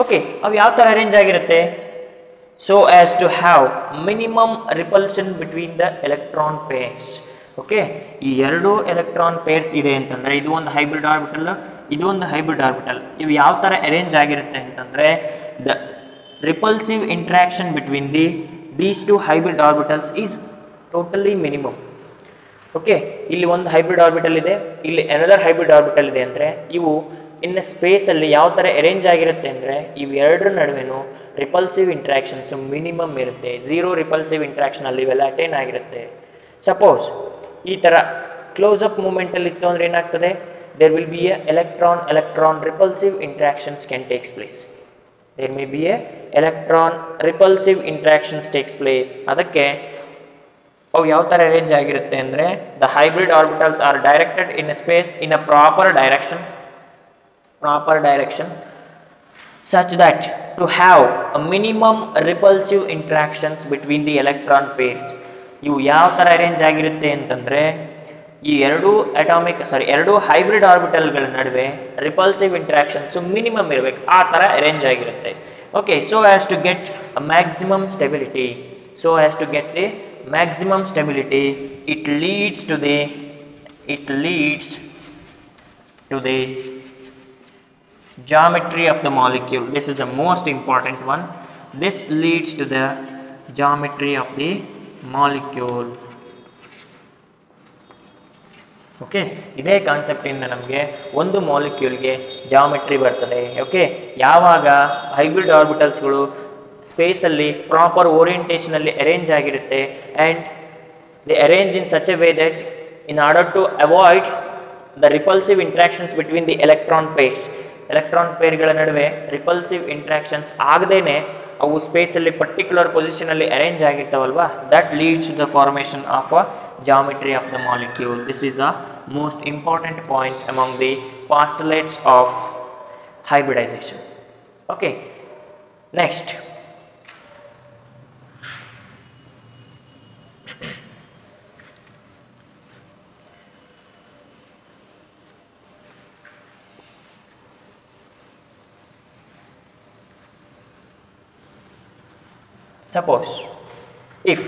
Okay, ಅವು ಯಾವ ಥರ arrange ಆಗಿರುತ್ತೆ? So as to have minimum repulsion between the electron pairs. Okay, ಈ ಎರಡು electron pairs ಇದೆ ಅಂತಂದರೆ, ಇದು ಒಂದು ಹೈಬ್ರಿಡ್ ಆರ್ಬಿಟಲ್, ಇದು ಒಂದು ಹೈಬ್ರಿಡ್ ಆರ್ಬಿಟಲ್. ಇವು ಯಾವ ಥರ ಅರೇಂಜ್ ಆಗಿರುತ್ತೆ ಅಂತಂದರೆ, the repulsive interaction between these two hybrid orbitals is totally minimum. Okay, ಇಲ್ಲಿ ಒಂದು ಹೈಬ್ರಿಡ್ ಆರ್ಬಿಟಲ್ ಇದೆ, ಇಲ್ಲಿ ಅನದರ್ ಹೈಬ್ರಿಡ್ ಆರ್ಬಿಟಲ್ ಇದೆ ಅಂದರೆ, ಇವು ಇನ್ನು ಸ್ಪೇಸಲ್ಲಿ ಯಾವ ಥರ ಅರೇಂಜ್ ಆಗಿರುತ್ತೆ ಅಂದರೆ, ಇವೆರಡರ ನಡುವೆನೂ ರಿಪಲ್ಸಿವ್ ಇಂಟ್ರಾಕ್ಷನ್ಸು ಮಿನಿಮಮ್ ಇರುತ್ತೆ. 0 ರಿಪಲ್ಸಿವ್ ಇಂಟ್ರಾಕ್ಷನಲ್ಲಿ ಇವೆಲ್ಲ ಅಟೇನ್ ಆಗಿರುತ್ತೆ. ಸಪೋಸ್ ಈ ಥರ ಕ್ಲೋಸಪ್ ಮೂಮೆಂಟಲ್ಲಿ ಇತ್ತು ಅಂದರೆ ಏನಾಗ್ತದೆ? There will be a electron repulsive interactions can takes place. There may be a electron repulsive interactions takes place. ಅದಕ್ಕೆ ಅವು ಯಾವ ಥರ ಅರೇಂಜ್ ಆಗಿರುತ್ತೆ ಅಂದರೆ, the hybrid orbitals are directed in space in a proper direction such that to have a minimum repulsive interactions between the electron pairs. ಇವು ಯಾವ ಥರ arrange ಆಗಿರುತ್ತೆ ಅಂತಂದರೆ, ಈ ಎರಡು ಹೈಬ್ರಿಡ್ ಆರ್ಬಿಟಲ್ಗಳ ನಡುವೆ ರಿಪಲ್ಸಿವ್ ಇಂಟ್ರಾಕ್ಷನ್ಸು ಮಿನಿಮಮ್ ಇರಬೇಕು, ಆ ಥರ ಅರೇಂಜ್ ಆಗಿರುತ್ತೆ. Okay, so as to get a maximum stability, it leads to the geometry of the molecule. This is the most important one. This leads to the geometry of the molecule. Okay, ಇದೇ ಕಾನ್ಸೆಪ್ಟಿಂದ ನಮಗೆ ಒಂದು ಮಾಲಿಕ್ಯೂಲ್ಗೆ geometry ಬರ್ತದೆ. Okay, ಯಾವಾಗ hybrid ಆರ್ಬಿಟಲ್ಸ್ಗಳು ಸ್ಪೇಸಲ್ಲಿ proper ಓರಿಯೆಂಟೇಷನಲ್ಲಿ ಅರೇಂಜ್ ಆಗಿರುತ್ತೆ, and they arrange in such a way that in order to avoid the repulsive interactions between the electron ಪೇರ್ಗಳ ನಡುವೆ ರಿಪಲ್ಸಿವ್ ಇಂಟ್ರಾಕ್ಷನ್ಸ್ ಆಗದೇನೆ ಅವು ಸ್ಪೇಸಲ್ಲಿ ಪರ್ಟಿಕ್ಯುಲರ್ ಪೊಸಿಷನಲ್ಲಿ ಅರೇಂಜ್ ಆಗಿರ್ತಾವಲ್ವಾ, that leads to the formation of a geometry of the molecule. This is a most important point among the postulates of hybridization. Okay, next, suppose if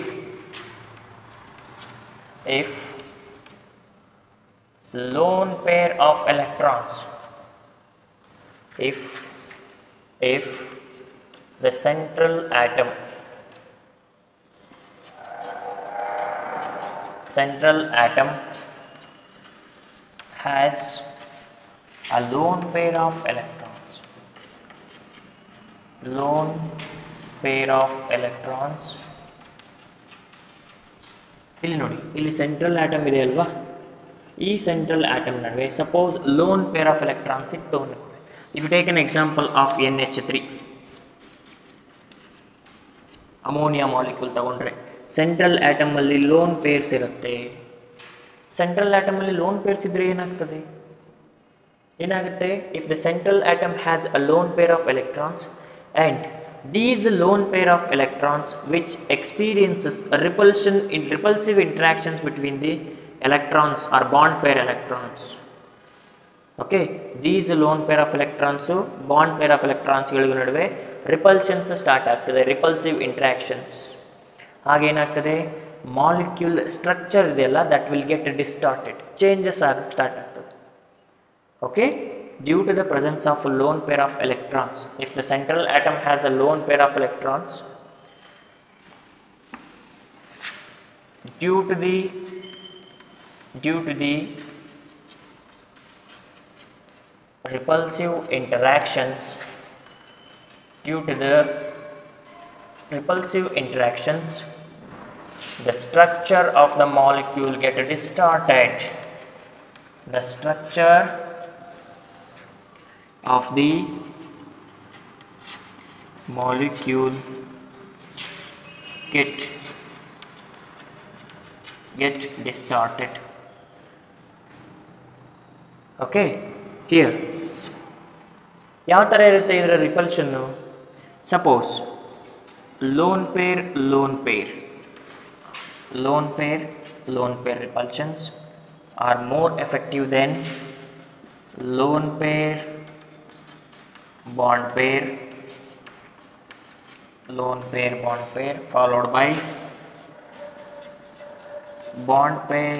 lone pair of electrons, if the central atom has a lone pair of electrons, ಇಲ್ಲಿ ನೋಡಿ, ಇಲ್ಲಿ central atom ಇದೆ ಅಲ್ವಾ, ಈ central atom ನಡುವೆ suppose lone pair of electrons ಇತ್ತು ಅಂದ್ಕೊಳ್ಳಿ. If you take an example of NH3 ammonia molecule ತಗೊಂಡ್ರೆ, ಸೆಂಟ್ರಲ್ ಆಟಮಲ್ಲಿ ಲೋನ್ ಪೇರ್ಸ್ ಇರುತ್ತೆ. ಸೆಂಟ್ರಲ್ ಆಟಮಲ್ಲಿ ಲೋನ್ ಪೇರ್ಸ್ ಇದ್ದರೆ ಏನಾಗ್ತದೆ? ಏನಾಗುತ್ತೆ, if the central atom has a lone pair of electrons and these lone pair of electrons which experiences a repulsive interactions between the electrons or bond pair electrons. Okay, these lone pair of electrons bond pair of electrons ಗಳಿಗೂ ನಡುವೆ repulsions start ಆಗ್ತದೆ, repulsive interactions. ಹಾಗೇನಾಗ್ತದೆ, molecule structure ಇದೆಯಲ್ಲ that will get distorted, changes ಆಗಕ್ಕೆ start ಆಗ್ತದೆ. Okay, due to the presence of a lone pair of electrons, if the central atom has a lone pair of electrons, due to the repulsive interactions, the structure of the molecule get distorted. The structure of the molecule get distorted. Okay, here ಯಾವ ಥರ ಇರುತ್ತೆ ಇದರ ರಿಪಲ್ಷನ್ನು? Suppose lone pair repulsions are more effective than lone pair bond pair followed by bond pair.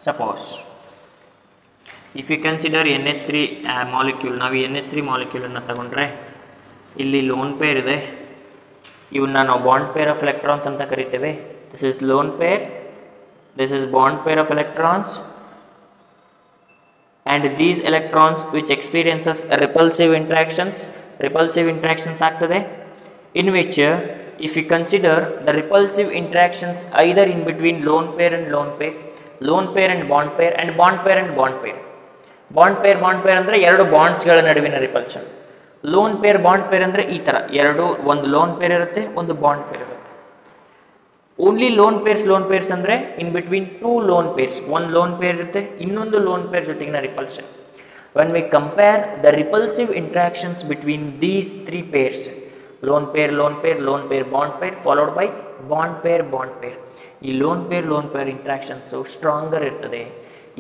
Suppose if you consider NH3 molecule, ನಾವು ಈ NH3 molecule ಅನ್ನು ತಗೊಂಡ್ರೆ ಇಲ್ಲಿ ಲೋನ್ ಪೇರ್ ಇದೆ, ಇವನ್ನ ನಾವು ಬಾಂಡ್ ಪೇರ್ ಆಫ್ ಎಲೆಕ್ಟ್ರಾನ್ಸ್ ಅಂತ ಕರಿತೇವೆ. This is lone pair, this is bond pair of electrons, and these electrons which experiences repulsive interactions ಆಗ್ತದೆ, in which if you consider the repulsive interactions either in between lone pair and bond pair and bond pair ಅಂದರೆ ಎರಡು ಬಾಂಡ್ಸ್ಗಳ ನಡುವಿನ repulsion. Lone pair bond pair ಅಂದರೆ ಈ ಥರ ಎರಡು, ಒಂದು lone pair ಇರುತ್ತೆ, ಒಂದು ಬಾಂಡ್ ಪೇರ್ ಇರುತ್ತೆ. ಓನ್ಲಿ ಲೋನ್ ಪೇರ್ಸ್ ಅಂದರೆ in between two loan pairs, ಒಂದು ಲೋನ್ ಪೇರ್ ಇರುತ್ತೆ, ಇನ್ನೊಂದು ಲೋನ್ ಪೇರ್ ಜೊತೆಗಿನ repulsion. When we compare the repulsive interactions between these three pairs, lone pair bond pair followed by bond pair. ಈ lone pair ಇಂಟ್ರಾಕ್ಷನ್ಸು stronger ಇರ್ತದೆ.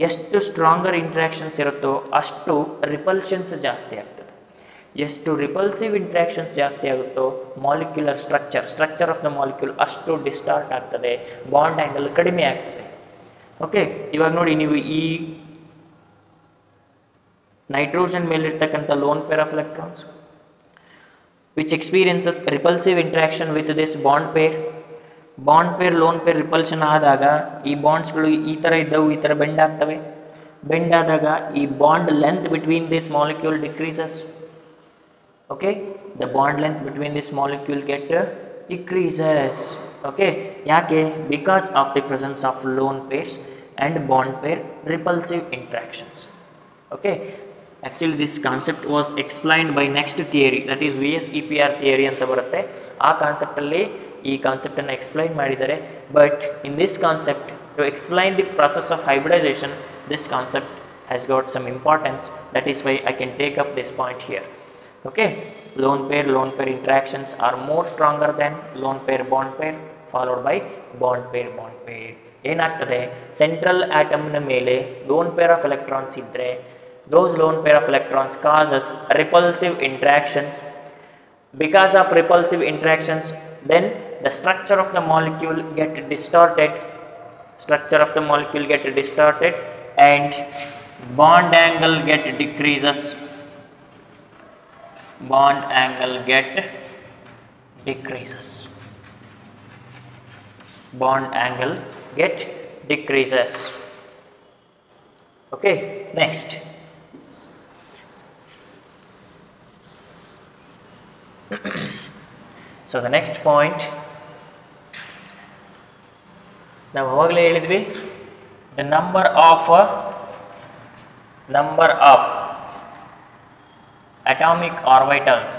ಎಷ್ಟು stronger interactions ಇರುತ್ತೋ ಅಷ್ಟು repulsions ಜಾಸ್ತಿ ಆಗ್ತದೆ. ಎಷ್ಟು ರಿಪಲ್ಸಿವ್ ಇಂಟ್ರಾಕ್ಷನ್ಸ್ ಜಾಸ್ತಿ ಆಗುತ್ತೋ molecular structure of the molecule ಅಷ್ಟು ಡಿಸ್ಟಾರ್ಟ್ ಆಗ್ತದೆ, ಬಾಂಡ್ ಆ್ಯಂಗಲ್ ಕಡಿಮೆ ಆಗ್ತದೆ. ಓಕೆ, ಇವಾಗ ನೋಡಿ, ನೀವು ಈ ನೈಟ್ರೋಜನ್ ಮೇಲಿರ್ತಕ್ಕಂಥ lone pair of electrons which experiences repulsive interaction with this bond pair lone pair repulsion ಆದಾಗ ಈ ಬಾಂಡ್ಸ್ಗಳು ಈ ಥರ ಇದ್ದವು, ಈ ಥರ ಬೆಂಡ್ ಆಗ್ತವೆ. ಬೆಂಡ್ ಆದಾಗ ಈ bond length between this molecule decreases. Okay, the bond length between this molecule get decreases. Okay, ಯಾಕೆ? Because of the presence of lone pairs and bond pair repulsive interactions. Okay, actually this concept was explained by next theory, that is VSEPR theory ಅಂತ ಬರುತ್ತೆ. ಆ ಕಾನ್ಸೆಪ್ಟಲ್ಲಿ ಈ ಕಾನ್ಸೆಪ್ಟನ್ನು explain ಮಾಡಿದ್ದಾರೆ. But in this concept to explain the process of hybridization, this concept has got some importance. That is why I can take up this point here. Okay, lone pair interactions are more stronger than lone pair bond pair followed by bond pair. ಏನಾಗ್ತದೆ, central ಆಟಮ್ನ ಮೇಲೆ loan pair of electrons ಇದ್ದರೆ those lone pair of electrons causes repulsive interactions. Because of repulsive interactions, then the structure of the molecule get distorted and bond angle get decreases. Okay, next. So the next point, ನಾವು ಅವಾಗಲೇ ಹೇಳಿದ್ವಿ, the number of atomic orbitals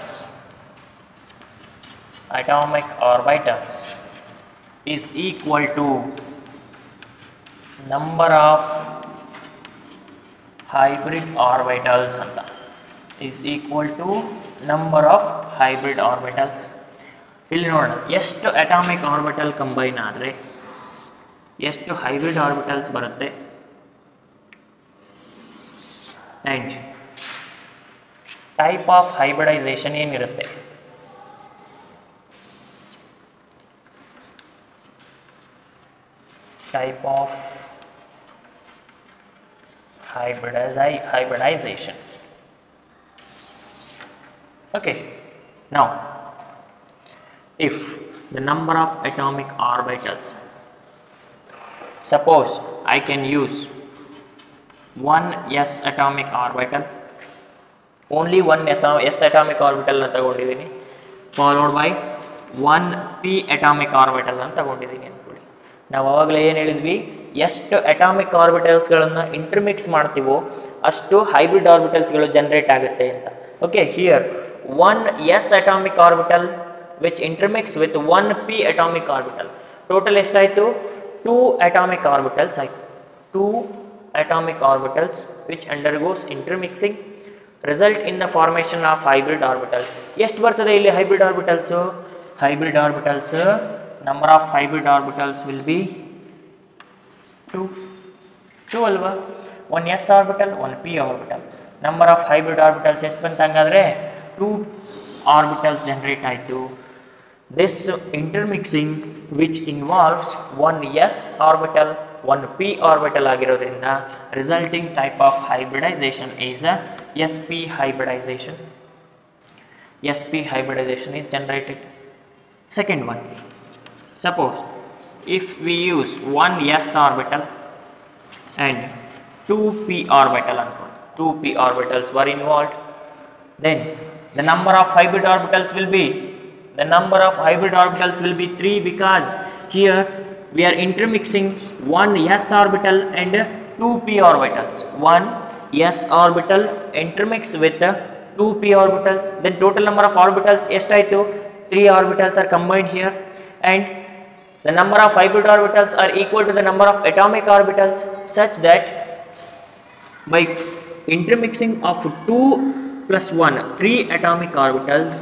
is equal to number of hybrid orbitals anta is equal to number of hybrid orbitals. ಇಲ್ಲಿ ನೋಡೋಣ ಎಷ್ಟು atomic orbital combine ಆದರೆ ಎಷ್ಟು hybrid orbitals ಬರುತ್ತೆ and type of hybridisation ಏನಿರುತ್ತೆ. Type of hybridization. Okay, now if the number of atomic orbitals, suppose I can use one s atomic orbital, only one s atomic orbital na ತಗೊಂಡಿದ್ದೀನಿ, followed by one p atomic orbital ಅಂತ ತಗೊಂಡಿದ್ದೀನಿ ಅನ್ಕೊಳ್ಳಿ. ನಾವು ಆವಾಗಲೇ ಏನು ಹೇಳಿದ್ವಿ, ಎಷ್ಟು atomic ಆರ್ಬಿಟಲ್ಸ್ಗಳನ್ನು ಇಂಟರ್ಮಿಕ್ಸ್ ಮಾಡ್ತೀವೋ ಅಷ್ಟು ಹೈಬ್ರಿಡ್ ಆರ್ಬಿಟಲ್ಸ್ಗಳು ಜನರೇಟ್ ಆಗುತ್ತೆ ಅಂತ. Okay, here one s atomic orbital which intermix with one p atomic orbital, total ಎಷ್ಟಾಯಿತು? 2 atomic orbitals ಆಯಿತು. 2 atomic orbitals which undergoes intermixing result in the formation of hybrid orbitals. ಎಷ್ಟು ಬರ್ತದೆ ಇಲ್ಲಿ hybrid orbitals? Hybrid orbitals number of hybrid orbitals will be 2 ಅಲ್ವಾ? 1 s orbital 1 p orbital. number of hybrid orbitals ಎಷ್ಟು ಬಂತು ಹಂಗಾದರೆ? 2 orbitals generate ಆಯಿತು. this intermixing which involves 1 s orbital 1 p orbital ಆಗಿರೋದ್ರಿಂದ resulting type of hybridization is a sp hybridization. sp hybridization is generated. Second one, suppose if we use 1 s orbital and 2 p orbital, 2 p orbitals were involved, then the number of hybrid orbitals will be 3, because here we are intermixing 1 s orbital and 2 p orbitals. 1 s orbital intermix with 2 p orbitals, then total number of orbitals ಎಷ್ಟಾಯಿತು? 3 orbitals are combined here, and the number of hybrid orbitals are equal to the number of atomic orbitals, such that by intermixing of 2 plus 1, 3 atomic orbitals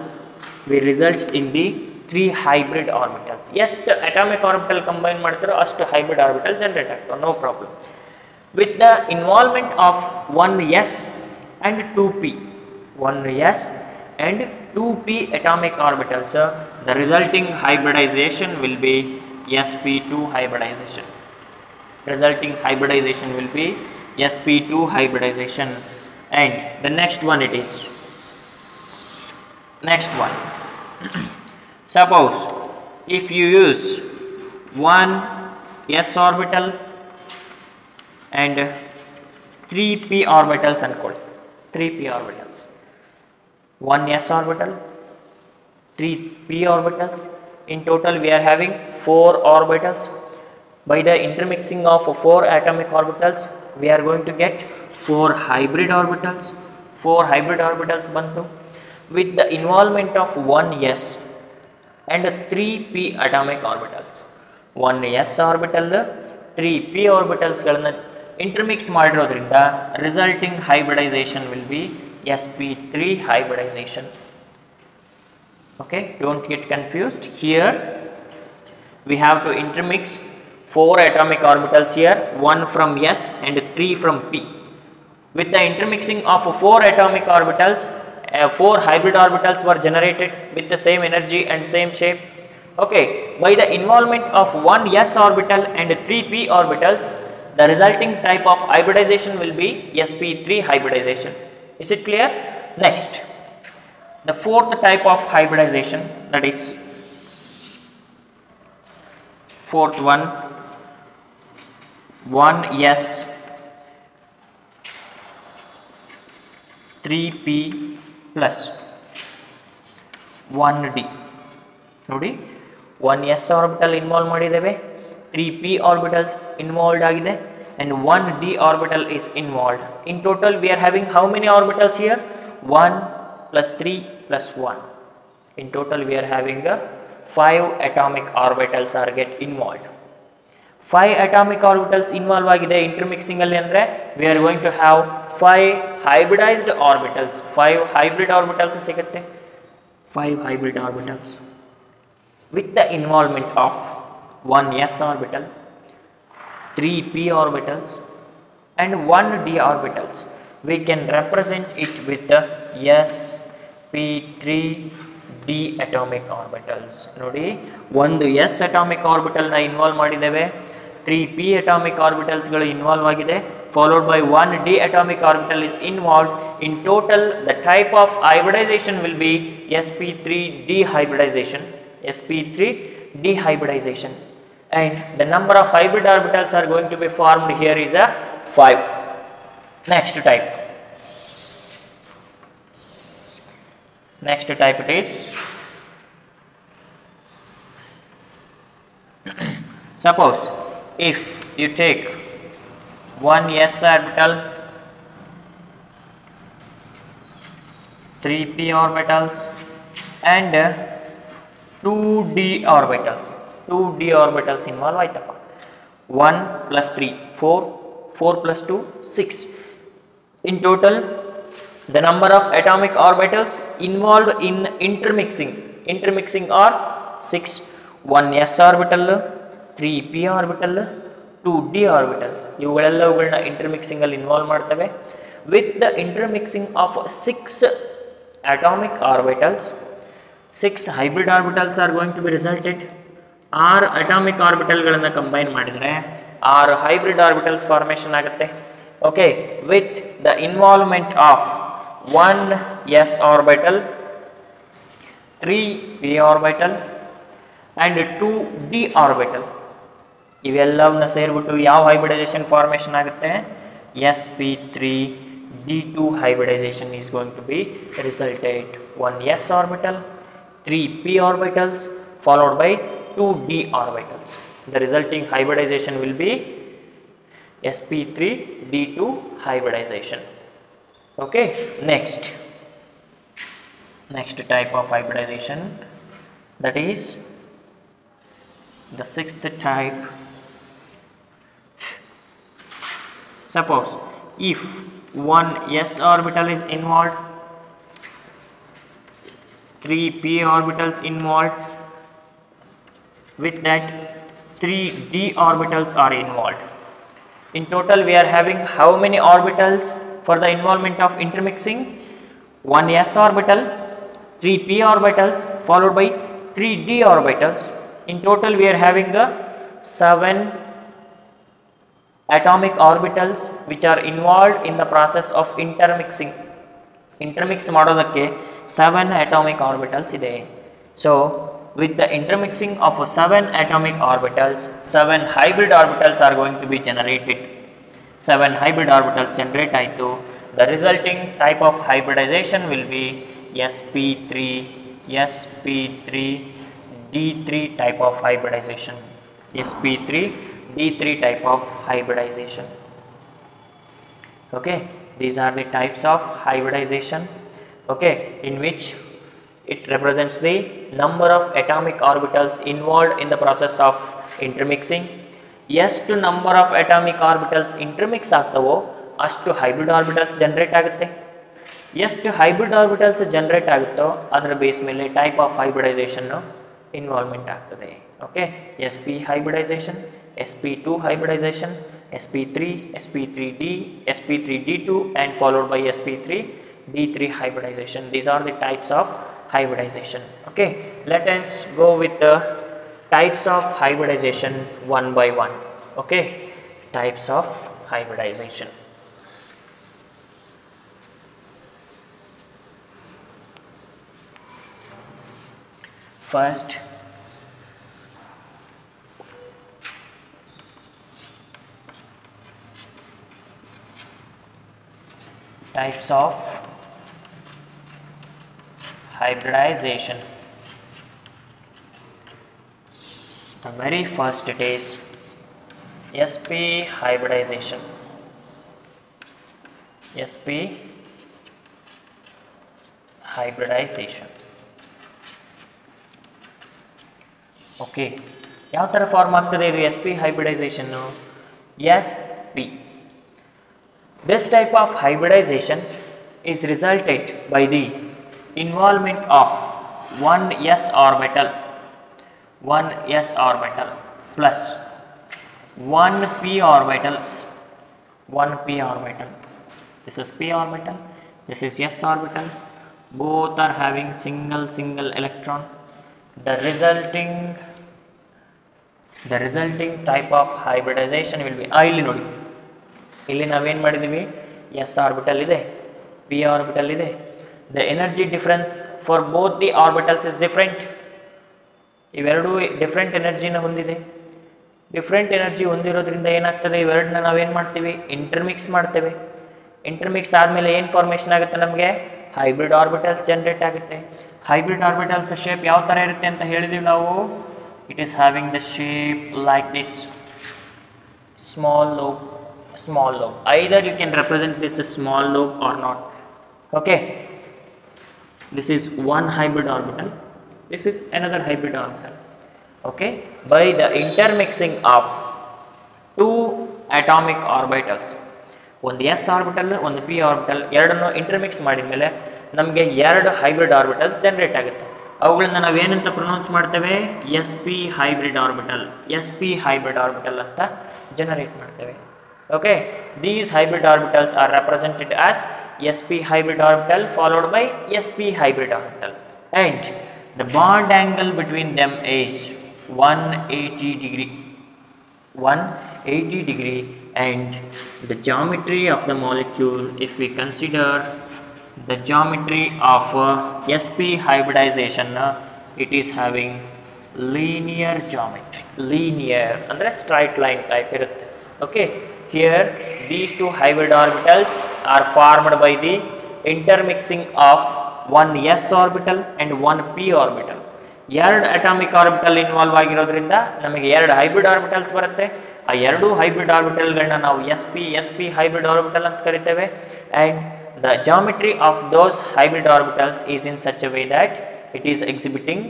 will result in the 3 hybrid orbitals. ಎಷ್ಟು atomic orbital combine ಮಾಡ್ತಾರೋ ಅಷ್ಟು hybrid orbital generate ಆಗ್ತವೆ, no problem. With the involvement of 1 s and 2 p, 1 s and 2 p atomic orbitals, the resulting hybridization will be sp2 hybridization. Resulting hybridization will be sp2 hybridization. And the next one it is, next one, suppose if you use 1 s orbital and 3 p orbitals ಅನ್ಕೊಳ್ಳಿ, 3 p orbitals, 1 s orbital 3 p orbitals, in total we are having 4 orbitals. By the intermixing of 4 atomic orbitals we are going to get 4 hybrid orbitals. 4 hybrid orbitals bantu. With the involvement of 1 s and 3 p atomic orbitals, 1 s orbital 3 p orbitals ಗಳನ್ನ intermix ಮಾಡಿರೋದ್ರಿಂದ resulting hybridization will be sp3 hybridization. Okay, don't get confused. Here we have to intermix 4 atomic orbitals here, 1 from s and 3 from p. With the intermixing of 4 atomic orbitals, 4 hybrid orbitals were generated with the same energy and same shape. Okay, by the involvement of 1 s orbital and 3 p orbitals, the resulting type of hybridization will be sp3 hybridization. Is it clear? Next, the fourth type of hybridization, that is fourth one, 1 s 3 p plus 1 d. ನೋಡಿ, 1 s orbital involve ಮಾಡಿದ್ದೇವೆ, 3 p orbitals involved ಆಗಿದೆ, and 1 d orbital is involved. In total we are having how many orbitals here? 1 plus 3 plus 1. In total we are having 5 atomic orbitals are get involved. 5 atomic orbitals involve ಆಗಿದೆ intermixing ಅಲ್ಲಿ ಅಂದ್ರೆ we are going to have 5 hybridized orbitals, 5 hybrid orbitals ಸಿಗುತ್ತೆ, 5 hybrid orbitals with the involvement of 1 s orbital, 3 p orbitals and 1 d orbitals. We can represent it with the sp3 d atomic orbitals. ನೋಡಿ ಒಂದು s atomic orbital ನ involve ಮಾಡಿದ್ದೇವೆ, 3 p atomic orbitals ಗಳು involve ಆಗಿದೆ, followed by 1 d atomic orbital is involved. In total the type of hybridization will be sp3 dehybridization, sp3 dehybridization, and the number of hybrid orbitals are going to be formed here is a 5. Next type it is suppose if you take 1 s orbital, 3 p orbitals and 2 d orbitals, 2 d orbitals involve ಆಯ್ತಪ್ಪ, 1 plus 3 4, 4 plus 2 6. In total the number of atomic orbitals involved in intermixing are 6. 1 s orbital, 3 p orbital, 2 d orbitals ಇವುಗಳೆಲ್ಲವುಗಳನ್ನ intermixing ಅಲ್ಲಿ involve ಮಾಡ್ತವೆ. With the intermixing of 6 atomic orbitals, 6 hybrid orbitals are going to be resulted. 6 atomic orbital ಗಳನ್ನ combine ಮಾಡಿದ್ರೆ 6 hybrid orbitals formation ಆಗುತ್ತೆ. Okay, with the involvement of 1 s orbital, 3 p orbital and 2 d orbital ಇವೆಲ್ಲವನ್ನ ಸೇರಿಬಿಟ್ಟು ಯಾವ hybridization formation ಆಗುತ್ತೆ, sp3 d2 hybridization is going to be resulted. 1 s orbital, 3 p orbitals followed by 2 d orbitals. The resulting hybridization will be sp3 d2 hybridization. Okay, next type of hybridization, that is the 6th type. Suppose if 1 s orbital is involved, 3 p orbitals involved, with that 3 d orbitals are involved. In total we are having how many orbitals for the involvement of intermixing? 1 s orbital, 3 p orbitals followed by 3 d orbitals. In total we are having 7 atomic orbitals which are involved in the process of intermixing. Intermix ಮಾಡೋದಕ್ಕೆ 7 atomic orbitals ಇದೆ. So with the intermixing of 7 atomic orbitals, 7 hybrid orbitals are going to be generated. 7 hybrid orbitals generate ಆಯಿತು. The resulting type of hybridization will be sp3 d3 type of hybridization, sp3 d3 type of hybridization. Okay, these are the types of hybridization, okay, in which it represents the number of atomic orbitals involved in the process of intermixing. ಎಷ್ಟು number of atomic orbitals intermix ಆಗ್ತವೋ ಅಷ್ಟು hybrid orbitals generate ಆಗುತ್ತೆ. ಎಷ್ಟು hybrid orbitals generate ಆಗುತ್ತೋ ಅದರ base ಮೇಲೆ type of hybridization involvement ಆಗ್ತದೆ. Okay, sp hybridization, sp2 hybridization, sp3, sp3d, sp3d2 and followed by sp3d3 hybridization. These are the types of hybridization. Okay, let us go with the types of hybridization one by one. Okay, types of hybridization. First, types of hybridization. The very first it is sp hybridization. sp hybridization. Okay, ಯಾವ ಥರ form ಆಗ್ತದೆ ಇದು sp ಹೈಬ್ರಿಡೈಸೇಷನ್ನು? sp. This type of hybridization is resulted by the involvement of one s orbital plus one p orbital. This is p orbital, this is s orbital. Both are having single electron. The resulting type of hybridization will be ಇಲ್ಲಿ ನೋಡಿ, ಇಲ್ಲಿ ನಾವೇನು ಮಾಡಿದ್ದೀವಿ, s orbital ಇದೆ, p orbital ಇದೆ. The energy difference for both the orbitals is different. ಇವೆರಡೂ different ಎನರ್ಜಿನ ಹೊಂದಿದೆ. Different energy ಹೊಂದಿರೋದ್ರಿಂದ ಏನಾಗ್ತದೆ, ಇವೆರಡನ್ನ ನಾವೇನು ಮಾಡ್ತೀವಿ, ಇಂಟರ್ಮಿಕ್ಸ್ ಮಾಡ್ತೇವೆ. ಇಂಟರ್ಮಿಕ್ಸ್ ಆದಮೇಲೆ ಏನು ಫಾರ್ಮೇಷನ್ ಆಗುತ್ತೆ, ನಮಗೆ ಹೈಬ್ರಿಡ್ ಆರ್ಬಿಟಲ್ಸ್ ಜನರೇಟ್ ಆಗುತ್ತೆ. ಹೈಬ್ರಿಡ್ ಆರ್ಬಿಟಲ್ಸ್ ಶೇಪ್ ಯಾವ ಥರ ಇರುತ್ತೆ ಅಂತ ಹೇಳಿದೀವಿ ನಾವು. It is having the shape like this, small lobe. Either you can represent this as small lobe or not. Okay, this is one hybrid orbital, this is another hybrid orbital. Okay, by the intermixing of two atomic orbitals, ಒಂದು s orbital ಒಂದು p orbital, ಎರಡನ್ನು ಇಂಟರ್ಮಿಕ್ಸ್ ಮಾಡಿದ ಮೇಲೆ ನಮಗೆ ಎರಡು hybrid orbitals generate ಆಗುತ್ತೆ. ಅವುಗಳನ್ನು ನಾವು ಏನಂತ ಪ್ರೊನೌನ್ಸ್ ಮಾಡ್ತೇವೆ, sp ಹೈಬ್ರಿಡ್ ಆರ್ಬಿಟಲ್ ಅಂತ ಜನರೇಟ್ ಮಾಡ್ತೇವೆ. Okay, these hybrid orbitals are represented as sp hybrid orbital followed by sp hybrid orbital, and the bond angle between them is 180 degree. And the geometry of the molecule, if we consider the geometry of sp hybridization, it is having linear geometry. Linear andre straight line type irutte. Okay, here these two hybrid orbitals are formed by the intermixing of one s orbital and one p orbital. ಎರಡು atomic orbital involve ಆಗಿರೋದ್ರಿಂದ ನಮಗೆ ಎರಡು hybrid orbitals ಬರುತ್ತೆ. ಆ ಎರಡು hybrid ಆರ್ಬಿಟಲ್ಗಳನ್ನ ನಾವು sp hybrid orbital ಅಂತ ಕರಿತೇವೆ. And the geometry of those hybrid orbitals is in such a way that it is exhibiting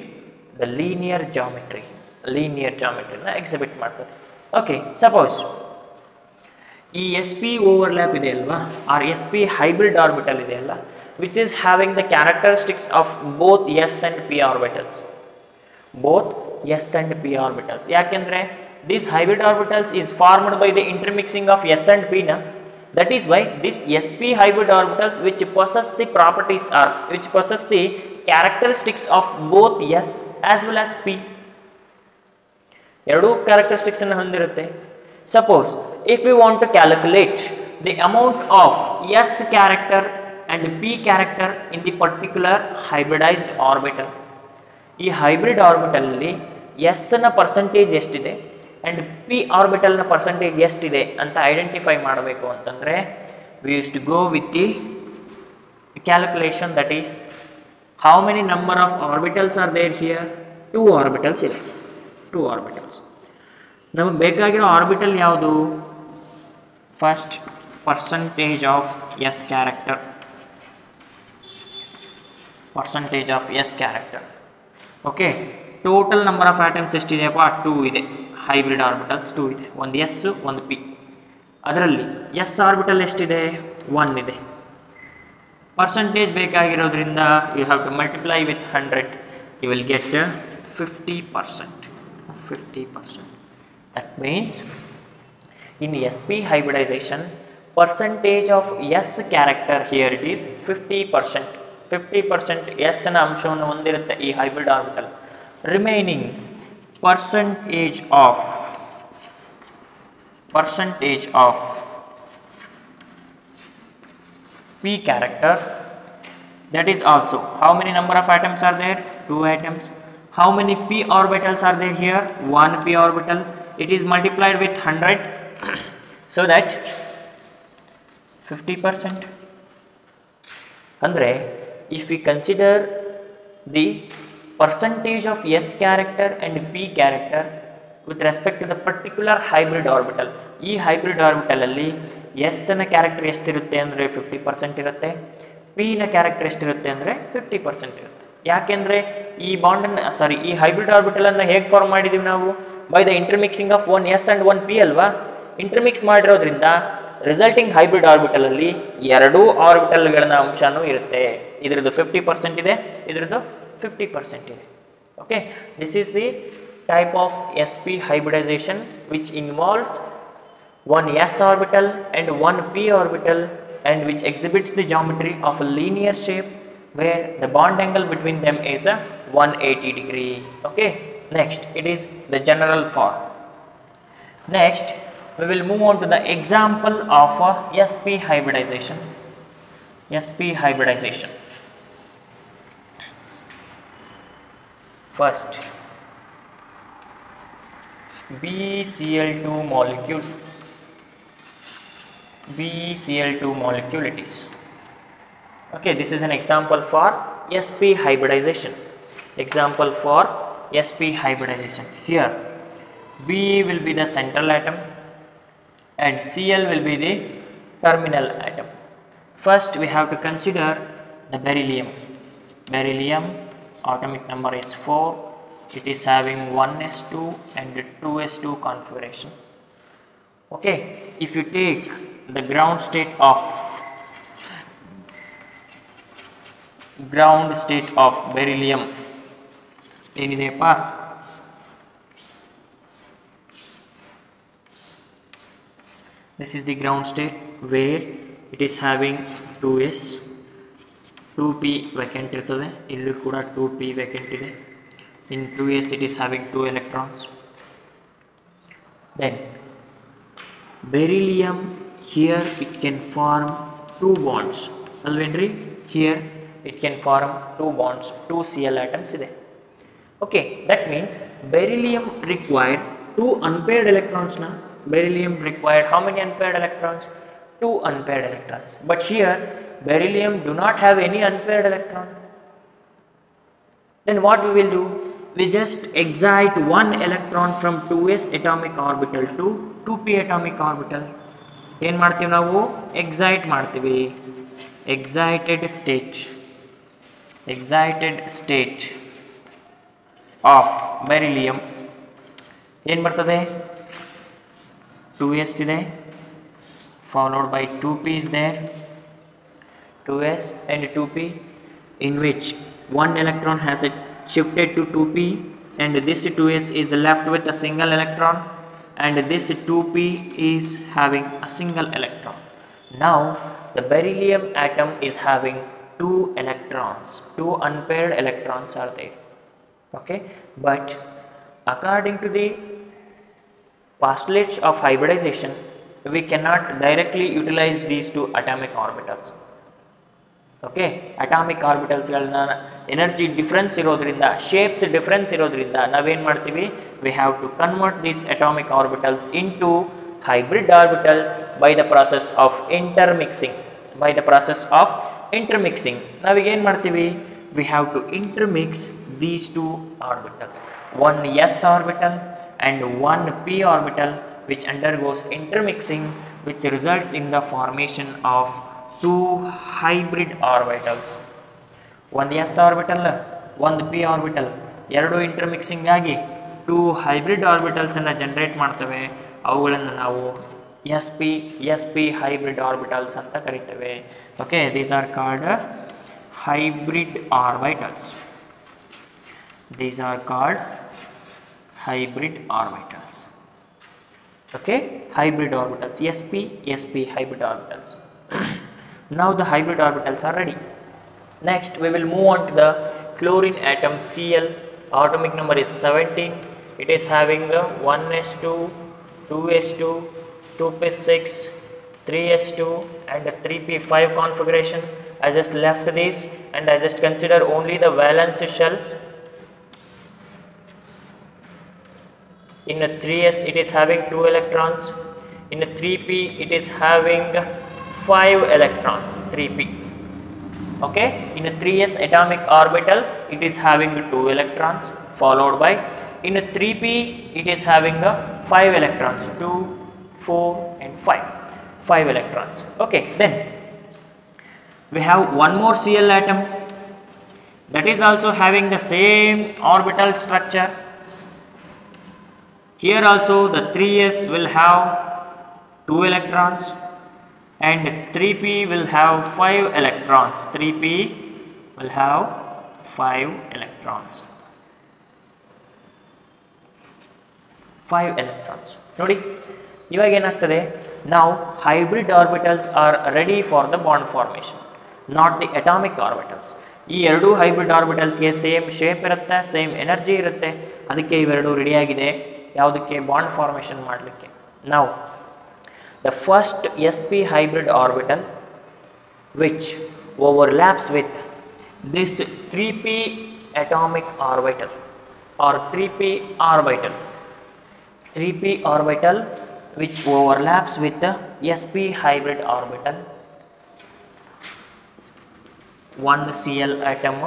the linear ಜಾಮೆಟ್ರಿನ ಎಕ್ಸಿಬಿಟ್ ಮಾಡ್ತದೆ. ಓಕೆ, ಸಪೋಸ್ ಈ sp ಓವರ್ಲ್ಯಾಪ್ ಇದೆ ಅಲ್ವಾ, ಆರ್ sp ಹೈಬ್ರಿಡ್ ಆರ್ಬಿಟಲ್ ಇದೆ ಅಲ್ಲ, which is having the characteristics of both s and p orbitals. ಯಾಕೆಂದರೆ this hybrid orbitals is formed by the intermixing of s and p na. That is why this sp hybrid orbitals which possess the characteristics of both s as well as p, ಎರಡು characteristics ಅನ್ನು ಹೊಂದಿರುತ್ತೆ. Suppose if we want to calculate the amount of s character and p character in the particular hybridized orbital, ಈ hybrid ಆರ್ಬಿಟಲಲ್ಲಿ s ನ percentage ಎಷ್ಟಿದೆ and p ಆರ್ಬಿಟಲ್ನ percentage ಎಷ್ಟಿದೆ ಅಂತ ಐಡೆಂಟಿಫೈ ಮಾಡಬೇಕು ಅಂತಂದರೆ we use to go with the calculation, that is how many number of orbitals are there here. 2 orbitals ಇದೆ. 2 ಆರ್ಬಿಟಲ್ಸ್. ನಮಗೆ ಬೇಕಾಗಿರೋ ಆರ್ಬಿಟಲ್ ಯಾವುದು? First percentage of s character. Okay, total number of atoms ಎಷ್ಟಿದೆಯಪ್ಪ? 2 ಇದೆ. Hybrid orbitals 2 ಇದೆ, ಒಂದು S ಒಂದು P. ಅದರಲ್ಲಿ ಎಸ್ ಆರ್ಬಿಟಲ್ ಎಷ್ಟಿದೆ? 1 ಇದೆ. ಪರ್ಸೆಂಟೇಜ್ ಬೇಕಾಗಿರೋದ್ರಿಂದ you have to multiply with 100, you will get 50%. That means in sp hybridization, percentage of s character here it is 50%. 50% s ನ ಅಂಶವನ್ನು ಹೊಂದಿರುತ್ತೆ ಈ hybrid orbital. Remaining percentage of p character, that is also how many number of atoms are there? 2 atoms. How many p orbitals are there here? 1 p orbital. It is multiplied with 100 so that 50%. Andre if we consider the percentage of s character and p character with respect to the particular hybrid orbital, ಈ hybrid orbital ಅಲ್ಲಿ s ನ character ಎಷ್ಟಿರುತ್ತೆ ಅಂದರೆ 50% ಇರುತ್ತೆ, p ನ character ಎಷ್ಟಿರುತ್ತೆ ಅಂದರೆ 50% ಇರುತ್ತೆ. ಯಾಕೆಂದರೆ ಈ ಬಾಂಡನ್ನು ಈ ಹೈಬ್ರಿಡ್ ಆರ್ಬಿಟಲನ್ನು ಹೇಗೆ ಫಾರ್ಮ್ ಮಾಡಿದ್ದೀವಿ ನಾವು? By the intermixing of 1 s and 1 p ಅಲ್ವಾ? ಇಂಟರ್ಮಿಕ್ಸ್ ಮಾಡಿರೋದ್ರಿಂದ ರಿಸಲ್ಟಿಂಗ್ ಹೈಬ್ರಿಡ್ ಆರ್ಬಿಟಲಲ್ಲಿ ಎರಡೂ ಆರ್ಬಿಟಲ್ಗಳನ್ನ ಅಂಶನೂ ಇರುತ್ತೆ. ಇದರದ್ದು 50% ಇದೆ, ಇದರದ್ದು 50% ಇದೆ. Okay, this is the type of sp hybridization which involves one s orbital and one p orbital and which exhibits the geometry of a linear shape where the bond angle between them is a 180 degree. Okay, next it is the general form. Next we will move on to the example of sp hybridization. sp hybridization. First, BCl2 molecule it is. Okay, this is an example for sp hybridization. Example for sp hybridization. Here B will be the central atom and Cl will be the terminal atom. First we have to consider the beryllium. Beryllium atomic number is 4. It is having 1s2 and 2s2 configuration. Okay, if you take the ground state of beryllium, ಏನಿದೆಯಪ್ಪ? This is the ground state where it is having 2s, 2p vacant ಇರ್ತದೆ, ಇಲ್ಲಿ ಕೂಡ 2p vacant ಇದೆ. In 2s it is having 2 electrons. Then beryllium, here it can form 2 bonds. Alvendri, here it can form 2 bonds, 2 Cl atoms ide. Okay, that means beryllium required 2 unpaired electrons na. Beryllium required how many unpaired electrons? 2 unpaired electrons. But here beryllium do not have any unpaired electron. Then what we will do? We just excite 1 electron from 2s atomic orbital to 2p atomic orbital. ಏನು ಮಾಡ್ತೀವಿ ನಾವು? Excite ಮಾಡ್ತೀವಿ. excited state of beryllium ಏನು ಬರ್ತದೆ? 2s ಇದೆ, followed by 2p is there, 2s and 2p, in which 1 electron has shifted to 2p and this 2s is left with a single electron and this 2p is having a single electron. Now the beryllium atom is having 2 electrons, 2 unpaired electrons are there. Okay, but according to the postulates of hybridization, we cannot directly utilize these 2 atomic orbitals. Okay, atomic ಆರ್ಬಿಟಲ್ಸ್ಗಳನ್ನ energy difference ಇರೋದ್ರಿಂದ, shapes difference ಇರೋದ್ರಿಂದ ನಾವೇನು ಮಾಡ್ತೀವಿ? We have to convert these atomic orbitals into hybrid orbitals by the process of intermixing. ನಾವೀಗೇನು ಮಾಡ್ತೀವಿ? We have to intermix these 2 orbitals, 1 s orbital and 1 p orbital, which undergoes intermixing, which results in the formation of 2 hybrid orbitals. 1 s orbital, 1 p orbital, ಎರಡು ಇಂಟರ್ಮಿಕ್ಸಿಂಗ್ ಆಗಿ 2 hybrid orbitals ಅನ್ನು generate ಮಾಡ್ತವೆ. ಅವುಗಳನ್ನು ನಾವು sp hybrid orbitals ಅಂತ ಕರಿತೇವೆ. Okay, these are called hybrid orbitals. Okay, hybrid orbitals, sp hybrid orbitals. Now the hybrid orbitals are ready. Next we will move on to the chlorine atom Cl. Atomic number is 17. It is having 1s2, 2s2, 2p6, 3s2 and 3p5 configuration. I just left this and I just consider only the valence shell. In a 3s it is having 2 electrons. In a 3p it is having 5 electrons, 3p. Okay, in a 3s atomic orbital it is having 2 electrons, followed by in a 3p it is having 5 electrons, 2, 4 and 5 electrons. Okay, then we have one more Cl atom. that is also having the same orbital structure. Here also the 3s will have 2 electrons and 3p will have 5 electrons. 3p will have 5 electrons. 5 electrons. ನೋಡಿ ಇವಾಗ ಏನಾಗ್ತದೆ, now hybrid orbitals are ready for the bond formation, not the atomic orbitals. ಈ ಎರಡು hybrid ಆರ್ಬಿಟಲ್ಸ್ಗೆ same shape ಇರುತ್ತೆ, same energy ಇರುತ್ತೆ, ಅದಕ್ಕೆ ಇವೆರಡು ರೆಡಿಯಾಗಿದೆ ಯಾವುದಕ್ಕೆ, ಬಾಂಡ್ ಫಾರ್ಮೇಷನ್ ಮಾಡಲಿಕ್ಕೆ. ನಾವು the first sp hybrid orbital which overlaps with this 3p atomic orbital or 3p orbital, 3p orbital which overlaps with the sp hybrid orbital, one Cl atom,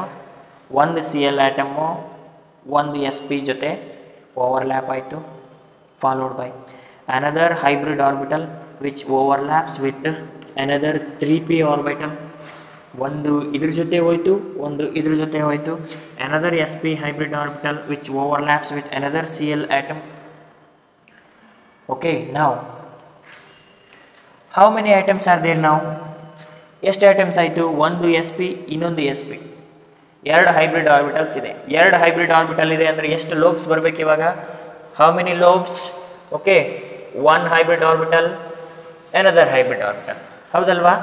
ಒಂದು Cl atom ಒಂದು sp ಜೊತೆ overlap ಆಯಿತು, followed by another hybrid orbital which overlaps with another 3p orbital, ಒಂದು ಇದ್ರ ಜೊತೆ ಹೋಯಿತು ಒಂದು ಇದ್ರ ಜೊತೆ ಹೋಯಿತು, another sp hybrid orbital which overlaps with another Cl atom. Okay, now how many atoms are there now? ಎಷ್ಟು ಐಟಮ್ಸ್ ಆಯಿತು, ಒಂದು sp ಇನ್ನೊಂದು sp, ಎರಡು ಹೈಬ್ರಿಡ್ ಆರ್ಬಿಟಲ್ಸ್ ಇದೆ. ಎರಡು ಹೈಬ್ರಿಡ್ ಆರ್ಬಿಟಲ್ ಇದೆ ಅಂದರೆ ಎಷ್ಟು ಲೋಬ್ಸ್ ಬರಬೇಕು ಇವಾಗ, how many lobes? Okay, one hybrid orbital, another hybrid orbital, ಹೌದಲ್ವಾ?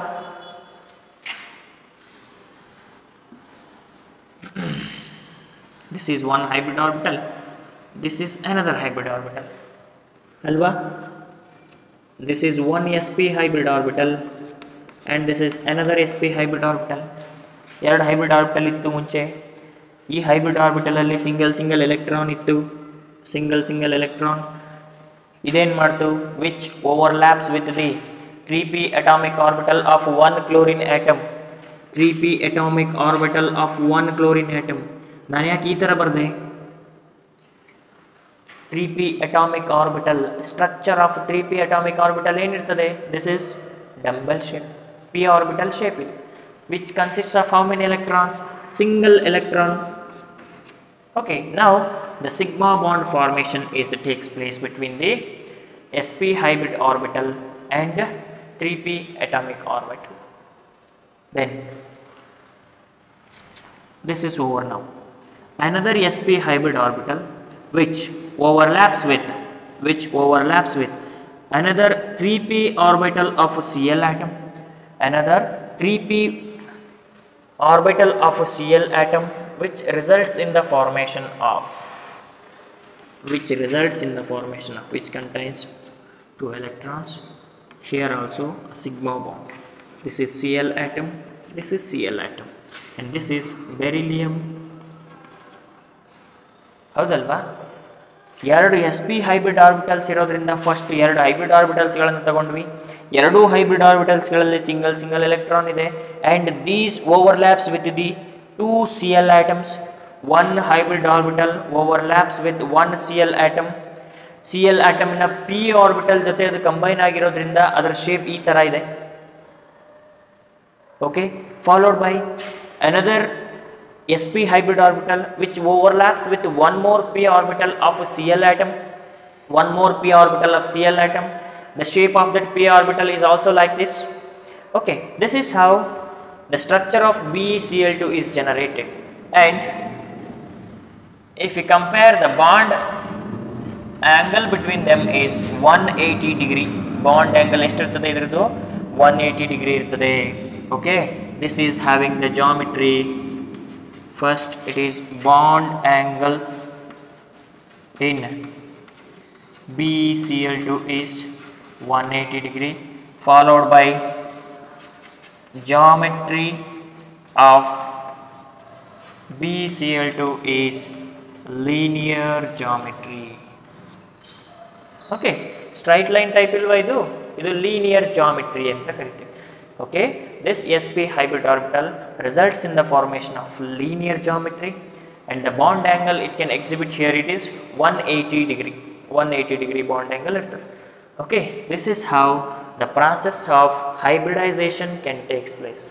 This is one hybrid orbital, this is another hybrid orbital, ಅಲ್ವಾ? This is one sp hybrid orbital and this is another sp hybrid orbital. ಎರಡು hybrid orbital ಇತ್ತು ಮುಂಚೆ. ಈ hybrid ಆರ್ಬಿಟಲಲ್ಲಿ single electron ಇತ್ತು, single electron. ಇದೇನು ಮಾಡ್ತು, which overlaps with the 3p atomic orbital of one chlorine atom, 3p atomic orbital of one chlorine atom. ನಾನು ಯಾಕೆ ಈ ಥರ ಬರೆದೆ, 3p atomic orbital, structure of 3p atomic orbital ಏನಿರ್ತದೆ, this is dumbbell shape, p orbital shape ಇದೆ, which consists of how many electrons, single electron. Okay, now the sigma bond formation takes place between the sp hybrid orbital and 3p atomic orbital. Then this is over now. Another sp hybrid orbital which overlaps with another 3p orbital of a Cl atom, another 3p orbital of a Cl atom which results in the formation of which contains 2 electrons. Here also a sigma bond. This is Cl atom, this is Cl atom, and this is beryllium. ಹೌದಲ್ವಾ? ಎರಡು sp hybrid orbitals ಇರೋದ್ರಿಂದ first ಎರಡು hybrid ಆರ್ಬಿಟಲ್ಸ್ಗಳನ್ನು ತಗೊಂಡ್ವಿ. ಎರಡೂ hybrid ಆರ್ಬಿಟಲ್ಸ್ಗಳಲ್ಲಿ single electron ಇದೆ and these overlaps with the 2 Cl atoms. One hybrid orbital overlaps with 1 Cl atom. Cl atomನ p orbital ಜೊತೆ ಅದು combine ಆಗಿರೋದ್ರಿಂದ ಅದರ ಶೇಪ್ ಈ ಥರ ಇದೆ. Okay, followed by another sp hybrid orbital which overlaps with one more p orbital of a Cl atom, one more p orbital of Cl atom. The shape of that p orbital is also like this. Okay, this is how the structure of BeCl2 is generated. And if we compare, the bond angle between them is 180 degree. Bond angle ಎಷ್ಟಿರ್ತದೆ ಇದರದು, 180 degree ಇರ್ತದೆ. Okay, this is having the geometry. First it is bond angle in BeCl2 is 180 degree, followed by geometry of BeCl2 is linear geometry. Okay, straight line type ilva idu linear geometry anta kariteve. Okay, this sp hybrid orbital results in the formation of linear geometry, and the bond angle it can exhibit here, it is 180 degree. 180 degree bond angle irtade. Okay, this is how the process of hybridization can take place.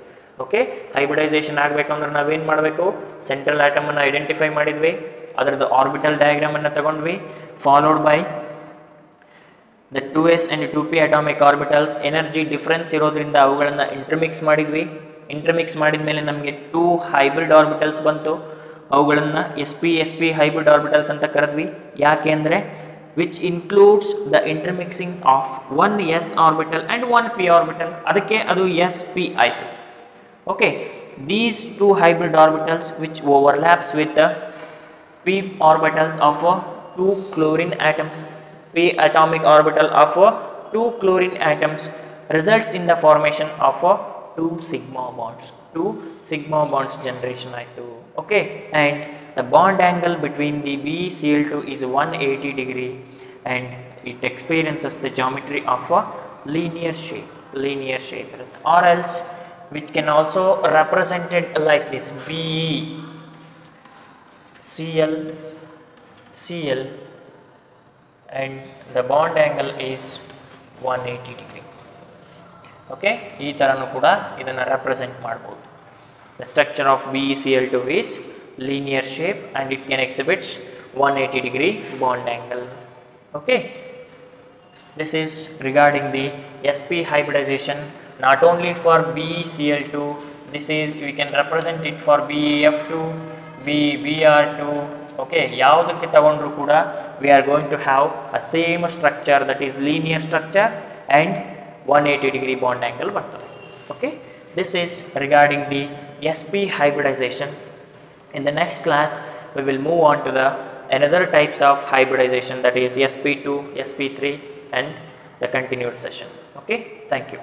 ಓಕೆ, hybridization ಆಗಬೇಕಂದ್ರೆ ನಾವೇನು ಮಾಡಬೇಕು, central ಆಟಮನ್ನು identify ಮಾಡಿದ್ವಿ, ಅದರದ್ದು orbital ಡಯಾಗ್ರಾಮನ್ನು ತಗೊಂಡ್ವಿ, followed by the 2s and 2p atomic orbitals. Energy difference ಇರೋದ್ರಿಂದ ಅವುಗಳನ್ನು ಇಂಟರ್ಮಿಕ್ಸ್ ಮಾಡಿದ್ವಿ. ಇಂಟರ್ಮಿಕ್ಸ್ ಮಾಡಿದ ಮೇಲೆ ನಮಗೆ 2 ಹೈಬ್ರಿಡ್ ಆರ್ಬಿಟಲ್ಸ್ ಬಂತು. ಅವುಗಳನ್ನು ಎಸ್ ಪಿ ಹೈಬ್ರಿಡ್ ಆರ್ಬಿಟಲ್ಸ್ ಅಂತ ಕರೆದ್ವಿ. ಯಾಕೆ ಅಂದರೆ which includes the intermixing of 1 s orbital and 1 p orbital, ಅದಕ್ಕೆ ಅದು sp ಆಯಿತು. Okay, these 2 hybrid orbitals which overlaps with p orbitals of 2 chlorine atoms, p atomic orbital of 2 chlorine atoms results in the formation of 2 sigma bonds. 2 sigma bonds generation ಆಯಿತು. Okay, and the bond angle between the BeCl2 is 180 degree and it experiences the geometry of a linear shape or else which can also represented like this, BeCl and the bond angle is 180 degree. Okay, ಈ ಥರನೂ ಕೂಡ ಇದನ್ನು represent ಮಾಡ್ಬೋದು. The structure of BeCl2 is linear shape and it can exhibit 180 degree bond angle. Okay, this is regarding the sp hybridization, not only for BeCl2, this is we can represent it for BeF2, Br2. Okay, ಯಾವುದಕ್ಕೆ ತಗೊಂಡ್ರು ಕೂಡ we are going to have a same structure, that is linear structure and 180 degree bond angle ಬರ್ತದೆ. Okay, this is regarding the sp hybridization. In the next class we will move on to the another types of hybridization, that is sp2, sp3 and the continued session. Okay, thank you.